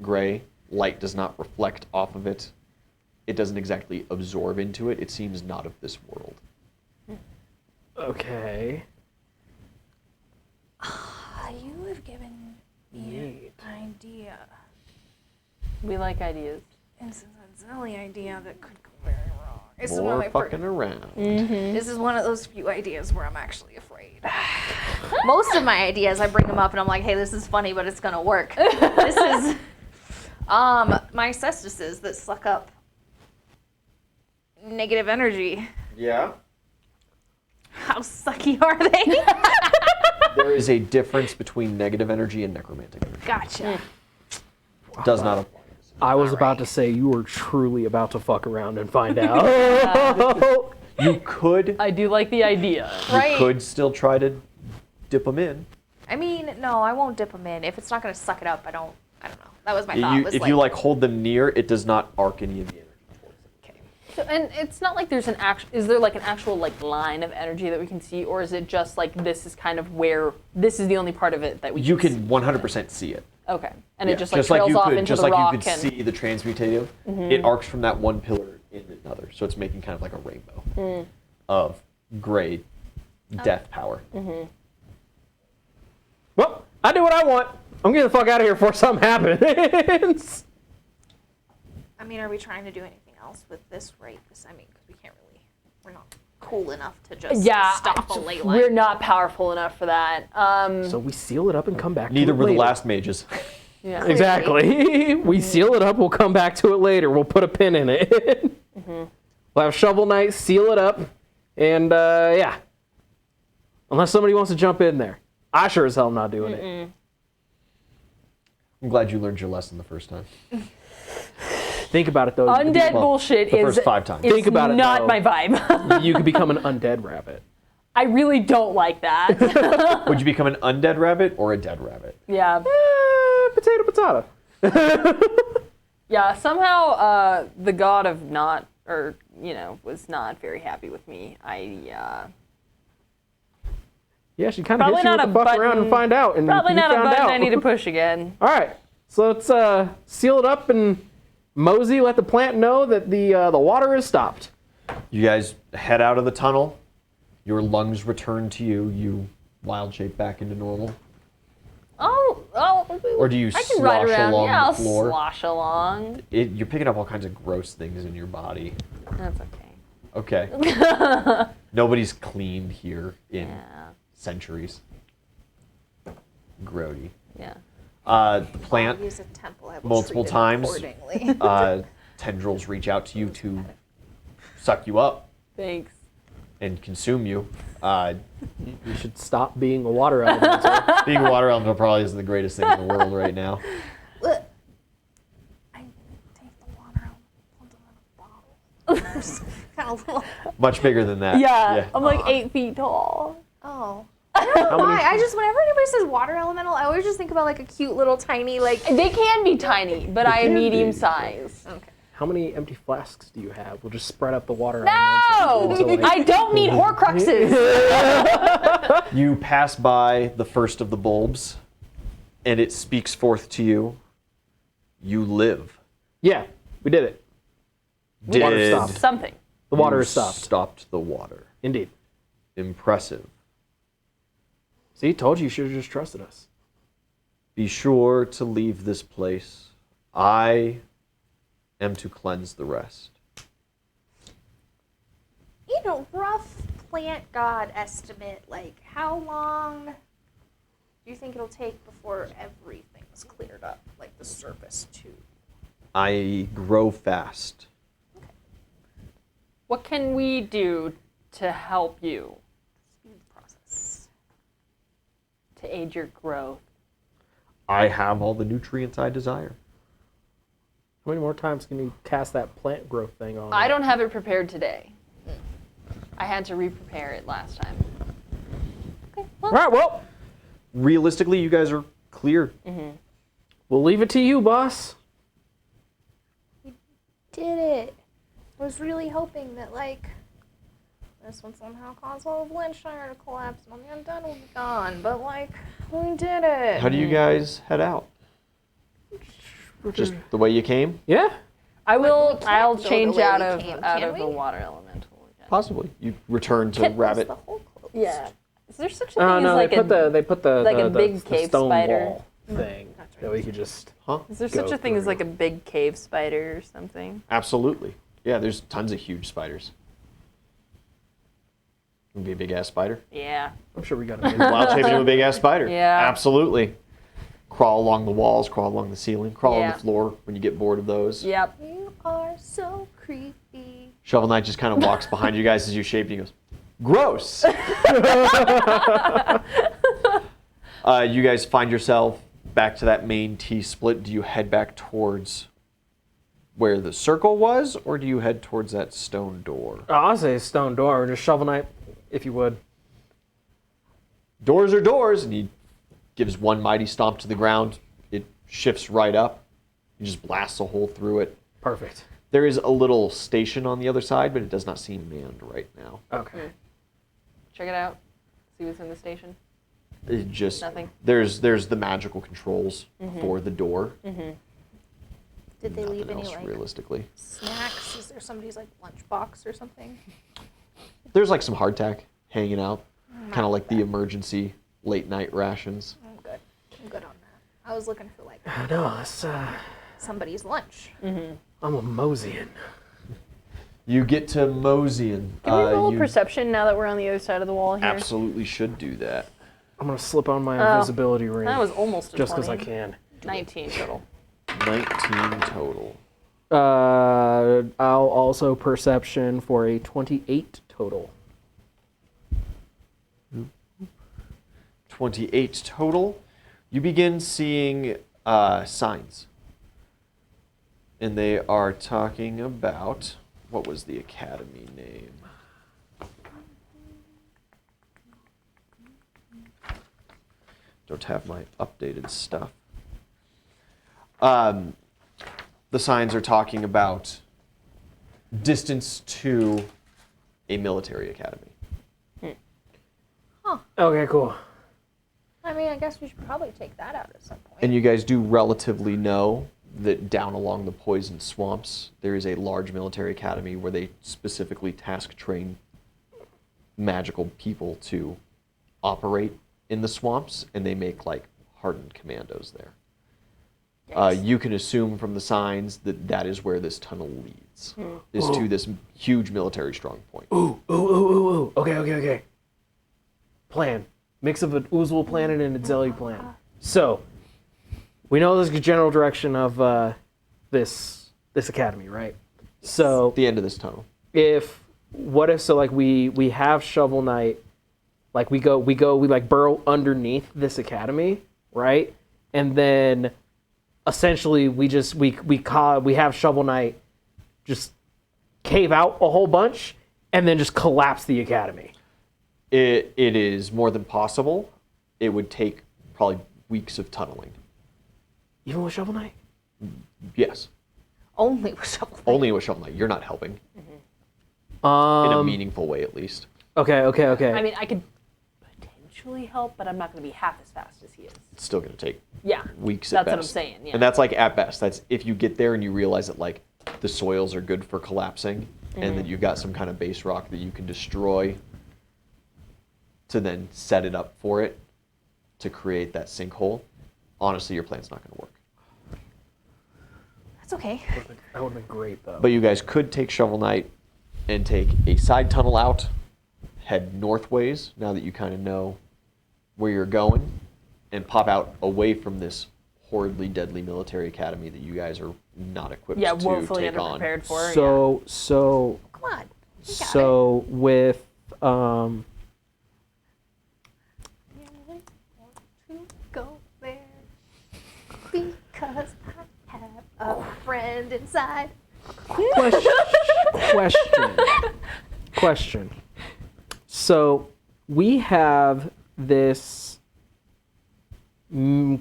Speaker 1: gray. Light does not reflect off of it. It doesn't exactly absorb into it. It seems not of this world.
Speaker 2: Okay.
Speaker 3: You have given me an idea.
Speaker 4: We like ideas.
Speaker 3: This is a silly idea that could go very wrong. This is one
Speaker 1: More
Speaker 3: of my
Speaker 1: fucking around.
Speaker 3: This is one of those few ideas where I'm actually afraid. Most of my ideas, I bring them up and I'm like, hey, this is funny, but it's gonna work. This is my cestises that suck up negative energy.
Speaker 1: Yeah?
Speaker 3: How sucky are they?
Speaker 1: There is a difference between negative energy and necromantic energy.
Speaker 3: Gotcha.
Speaker 1: Does not apply.
Speaker 2: I was about to say you were truly about to fuck around and find out.
Speaker 1: You could
Speaker 4: I do like the idea.
Speaker 3: Right.
Speaker 1: you could still try to dip them in.
Speaker 3: I mean, no, I won't dip them in. If it's not gonna suck it up, I don't know. That was my thought. Was
Speaker 1: If you hold them near, it does not arc any of the energy towards them.
Speaker 3: Okay.
Speaker 4: So, and it's not like there's is there like an actual like line of energy that we can see, or is it just like this is kind of where this is the only part of it that we
Speaker 1: You
Speaker 4: see?
Speaker 1: can 100% see it.
Speaker 4: Okay. And
Speaker 1: Yeah,
Speaker 4: it just like trails
Speaker 1: you
Speaker 4: off
Speaker 1: could,
Speaker 4: into
Speaker 1: just
Speaker 4: the
Speaker 1: like
Speaker 4: rock
Speaker 1: you could
Speaker 4: and
Speaker 1: see the transmutative. It arcs from that one pillar in another, so it's making kind of like a rainbow of gray death power.
Speaker 2: Well, I do what I want. I'm getting the fuck out of here before something happens.
Speaker 3: I mean, are we trying to do anything else with this right? Because I mean, because we can't really, we're not cool enough to just stop a ley line.
Speaker 4: we're not powerful enough for that.
Speaker 2: So we seal it up and come back
Speaker 1: Neither
Speaker 2: to it
Speaker 1: were the
Speaker 2: later.
Speaker 1: last mages.
Speaker 4: Yeah.
Speaker 2: Exactly. We seal it up, we'll come back to it later. We'll put a pin in it. We'll have Shovel Knight, seal it up, and yeah. Unless somebody wants to jump in there. I sure as hell am not doing it.
Speaker 1: I'm glad you learned your lesson the first time.
Speaker 2: Think about it though.
Speaker 4: Undead bullshit
Speaker 1: the
Speaker 4: is,
Speaker 1: first 5 times.
Speaker 4: is
Speaker 2: Think about it,
Speaker 4: not
Speaker 2: though.
Speaker 4: my vibe.
Speaker 2: You could become an undead rabbit.
Speaker 4: I really don't like that.
Speaker 1: Would you become an undead rabbit or a dead rabbit?
Speaker 4: Yeah.
Speaker 2: Potato.
Speaker 4: Yeah, somehow the god of not, or, was not very happy with me.
Speaker 2: Yeah, she kind of
Speaker 4: Probably
Speaker 2: hits you
Speaker 4: not
Speaker 2: with the
Speaker 4: a
Speaker 2: fuck around
Speaker 4: button.
Speaker 2: and find out. And
Speaker 4: Probably
Speaker 2: you
Speaker 4: not a
Speaker 2: found
Speaker 4: button
Speaker 2: out.
Speaker 4: I need to push again.
Speaker 2: All right, so let's seal it up and mosey. Let the plant know that the water is stopped.
Speaker 1: You guys head out of the tunnel. Your lungs return to you. You wild shape back into normal. Or do you
Speaker 4: I can ride
Speaker 1: slosh
Speaker 4: around.
Speaker 1: along
Speaker 4: Yeah, I'll
Speaker 1: the floor?
Speaker 4: slosh along.
Speaker 1: You're picking up all kinds of gross things in your body.
Speaker 4: That's okay.
Speaker 1: Okay. Nobody's cleaned here in
Speaker 4: Yeah.
Speaker 1: centuries. Grody.
Speaker 4: Yeah.
Speaker 1: Plant
Speaker 3: Use a temple. I will
Speaker 1: multiple
Speaker 3: treat it
Speaker 1: times.
Speaker 3: accordingly.
Speaker 1: Tendrils reach out to you to suck you up
Speaker 4: Thanks.
Speaker 1: and consume you.
Speaker 2: You should stop being a water elemental.
Speaker 1: Being a water elemental probably isn't the greatest thing in the world right now.
Speaker 3: I take the water out, put them in a bottle. Kind of little.
Speaker 1: Much bigger than that.
Speaker 4: Yeah, I'm like 8 feet tall.
Speaker 3: Oh. I don't know
Speaker 2: How
Speaker 3: why.
Speaker 2: many-
Speaker 3: I just, whenever anybody says water elemental, I always just think about like a cute little tiny, like.
Speaker 4: They can be tiny, but I am
Speaker 1: can be.
Speaker 4: medium size.
Speaker 3: Okay.
Speaker 2: How many empty flasks do you have? We'll just spread up the water.
Speaker 4: No!
Speaker 2: elementals until,
Speaker 4: I don't need Horcruxes.
Speaker 1: You pass by the first of the bulbs, and it speaks forth to you. You live.
Speaker 2: Yeah, we did it. The water
Speaker 1: Did
Speaker 2: stopped.
Speaker 4: Something.
Speaker 2: The water
Speaker 1: you
Speaker 2: is stopped.
Speaker 1: Stopped the water.
Speaker 2: Indeed.
Speaker 1: Impressive.
Speaker 2: See, told you should have just trusted us.
Speaker 1: Be sure to leave this place. I am to cleanse the rest.
Speaker 3: In a rough plant god estimate, like how long do you think it'll take before everything's cleared up, like the surface too?
Speaker 1: I grow fast.
Speaker 4: What can we do to help you,
Speaker 3: Speed the process.
Speaker 4: to aid your growth?
Speaker 1: I have all the nutrients I desire.
Speaker 2: How many more times can you cast that plant growth thing on?
Speaker 4: I don't have it prepared today. I had to re-prepare it last time. Okay,
Speaker 2: All
Speaker 4: well,
Speaker 2: right, well,
Speaker 1: Realistically, you guys are clear.
Speaker 2: we'll leave it to you, boss.
Speaker 3: Did it. I was really hoping that, like, this would somehow cause all of Lead Shire to collapse and all the undead will be gone, but, like, we did it.
Speaker 1: How do you guys head out? Just the way you came?
Speaker 2: Yeah.
Speaker 4: I will.
Speaker 3: can't
Speaker 4: I'll
Speaker 3: go the
Speaker 4: change
Speaker 3: way
Speaker 4: out
Speaker 3: we
Speaker 4: of
Speaker 3: came,
Speaker 4: out
Speaker 3: can
Speaker 4: of the
Speaker 3: we?
Speaker 4: water elemental. Again.
Speaker 1: Possibly. You return to
Speaker 4: Can-
Speaker 1: rabbit.
Speaker 3: The whole clothes.
Speaker 4: Yeah. Is there such a thing
Speaker 2: Oh
Speaker 4: as
Speaker 2: no,
Speaker 4: like
Speaker 2: they put the
Speaker 4: like a
Speaker 2: the
Speaker 4: big
Speaker 2: the
Speaker 4: cave
Speaker 2: stone
Speaker 4: spider?
Speaker 2: wall thing that we could just.
Speaker 1: Huh?
Speaker 4: Is there
Speaker 2: go
Speaker 4: such a thing as
Speaker 2: through.
Speaker 4: like a big cave spider or something?
Speaker 1: Absolutely. Yeah, there's tons of huge spiders. Would be a big ass spider.
Speaker 4: Yeah.
Speaker 2: I'm sure we got it.
Speaker 1: Wild shape into a big ass spider.
Speaker 4: Yeah.
Speaker 1: Absolutely. Crawl along the walls, crawl along the ceiling, crawl on
Speaker 4: Yeah.
Speaker 1: the floor when you get bored of those.
Speaker 4: Yep.
Speaker 3: You are so creepy.
Speaker 1: Shovel Knight just kind of walks behind you guys as you shape and he goes, gross! You guys find yourself back to that main T-split. Do you head back towards where the circle was, or do you head towards that stone door?
Speaker 2: I'll say stone door, or just Shovel Knight, if you would.
Speaker 1: Doors are doors, and he gives one mighty stomp to the ground. It shifts right up. He just blasts a hole through it.
Speaker 2: Perfect.
Speaker 1: There is a little station on the other side, but it does not seem manned right now.
Speaker 2: Okay.
Speaker 4: Check it out. See what's in the station.
Speaker 1: It just
Speaker 4: Nothing.
Speaker 1: There's the magical controls for the door.
Speaker 3: Did they leave
Speaker 1: Nothing
Speaker 3: any
Speaker 1: else,
Speaker 3: like
Speaker 1: realistically?
Speaker 3: snacks? Is there somebody's like lunchbox or something?
Speaker 1: There's like some hardtack hanging out, kind of like the emergency late night rations.
Speaker 3: I'm good. I'm good on that. I was looking for like
Speaker 2: No, it's,
Speaker 3: somebody's lunch.
Speaker 2: I'm a Mosian.
Speaker 1: You get to Mosian.
Speaker 4: Can we roll
Speaker 1: you
Speaker 4: a perception now that we're on the other side of the wall here?
Speaker 1: absolutely should do that.
Speaker 2: I'm gonna slip on my invisibility ring.
Speaker 4: That was almost a
Speaker 2: just because
Speaker 4: 20.
Speaker 2: I can.
Speaker 4: 19 total.
Speaker 1: 19 total.
Speaker 2: I'll also perception for a 28 total.
Speaker 1: 28 total. You begin seeing signs. And they are talking about, what was the academy name? Don't have my updated stuff. The signs are talking about distance to a military academy.
Speaker 2: Okay, cool.
Speaker 3: I mean, I guess we should probably take that out at some point.
Speaker 1: And you guys do relatively know that down along the poison swamps, there is a large military academy where they specifically task train magical people to operate in the swamps, and they make like hardened commandos there. You can assume from the signs that that is where this tunnel leads, is to this huge military strong point.
Speaker 2: Ooh. Okay. Plan. Mix of an Uzul planet and a Zeli planet. So, we know there's a general direction of this academy, right? So,
Speaker 1: The end of this tunnel.
Speaker 2: what if like we have Shovel Knight, like we like burrow underneath this academy, right? And then essentially we have Shovel Knight just cave out a whole bunch and then just collapse the academy.
Speaker 1: It is more than possible. It would take probably weeks of tunneling.
Speaker 2: Even with Shovel Knight?
Speaker 1: Yes.
Speaker 3: Only with Shovel Knight.
Speaker 1: Only with Shovel Knight. You're not helping. In a meaningful way, at least.
Speaker 2: Okay.
Speaker 4: I mean, I could potentially help, but I'm not going to be half as fast as he is.
Speaker 1: It's still going to take
Speaker 4: Yeah.
Speaker 1: weeks at
Speaker 4: That's
Speaker 1: best.
Speaker 4: what I'm saying, yeah.
Speaker 1: And that's like at best. That's if you get there and you realize that like the soils are good for collapsing and that you've got some kind of base rock that you can destroy to then set it up for it to create that sinkhole. Honestly, your plan's not going to work.
Speaker 3: That's okay.
Speaker 2: That would have been great, though.
Speaker 1: But you guys could take Shovel Knight and take a side tunnel out, head northways, now that you kind of know where you're going, and pop out away from this horridly deadly military academy that you guys are not equipped
Speaker 4: Yeah,
Speaker 1: to
Speaker 4: woefully
Speaker 1: take on.
Speaker 4: underprepared for.
Speaker 2: So
Speaker 3: Come on. We got
Speaker 2: so with
Speaker 3: it. I want to go there because I have a friend inside.
Speaker 2: question. So we have this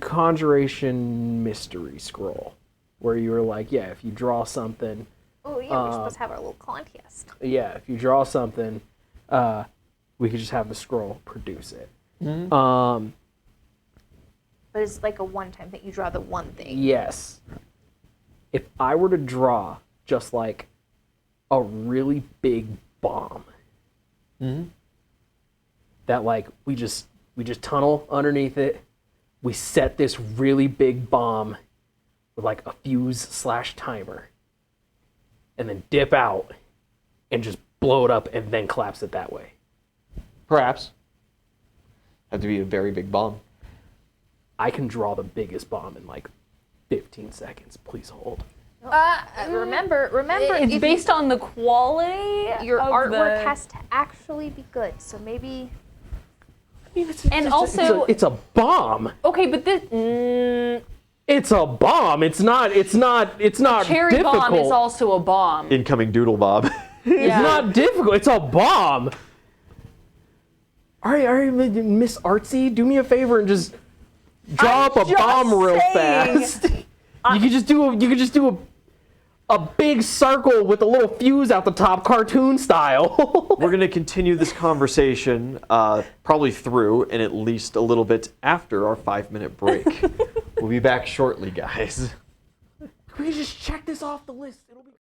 Speaker 2: conjuration mystery scroll where you were like, yeah, if you draw something,
Speaker 3: Oh yeah, we're supposed to have our little contest.
Speaker 2: if you draw something, we could just have the scroll produce it.
Speaker 3: But it's like a one-time thing. You draw the one thing.
Speaker 2: Yes. If I were to draw just like a really big bomb, that like we just tunnel underneath it, we set this really big bomb with like a fuse/timer, and then dip out and just blow it up and then collapse it that way.
Speaker 1: Perhaps. Have to be a very big bomb.
Speaker 2: I can draw the biggest bomb in like 15 seconds. Please hold.
Speaker 3: Remember,
Speaker 4: It's based on the quality.
Speaker 3: your
Speaker 4: of
Speaker 3: artwork
Speaker 4: the...
Speaker 3: has to actually be good. So maybe
Speaker 2: I mean,
Speaker 4: And also-
Speaker 2: it's a bomb.
Speaker 4: Okay, but this
Speaker 2: It's a bomb. It's not
Speaker 4: cherry
Speaker 2: difficult.
Speaker 4: bomb is also a bomb.
Speaker 1: Incoming Doodle Bob.
Speaker 2: It's
Speaker 4: Yeah.
Speaker 2: not difficult. It's a bomb. All right, Miss Artsy, do me a favor and just draw up a
Speaker 4: just
Speaker 2: bomb real
Speaker 4: saying.
Speaker 2: fast. You could just do a big circle with a little fuse out the top, cartoon style.
Speaker 1: We're going to continue this conversation probably through and at least a little bit after our 5-minute break. We'll be back shortly, guys.
Speaker 2: Can we just check this off the list? It'll be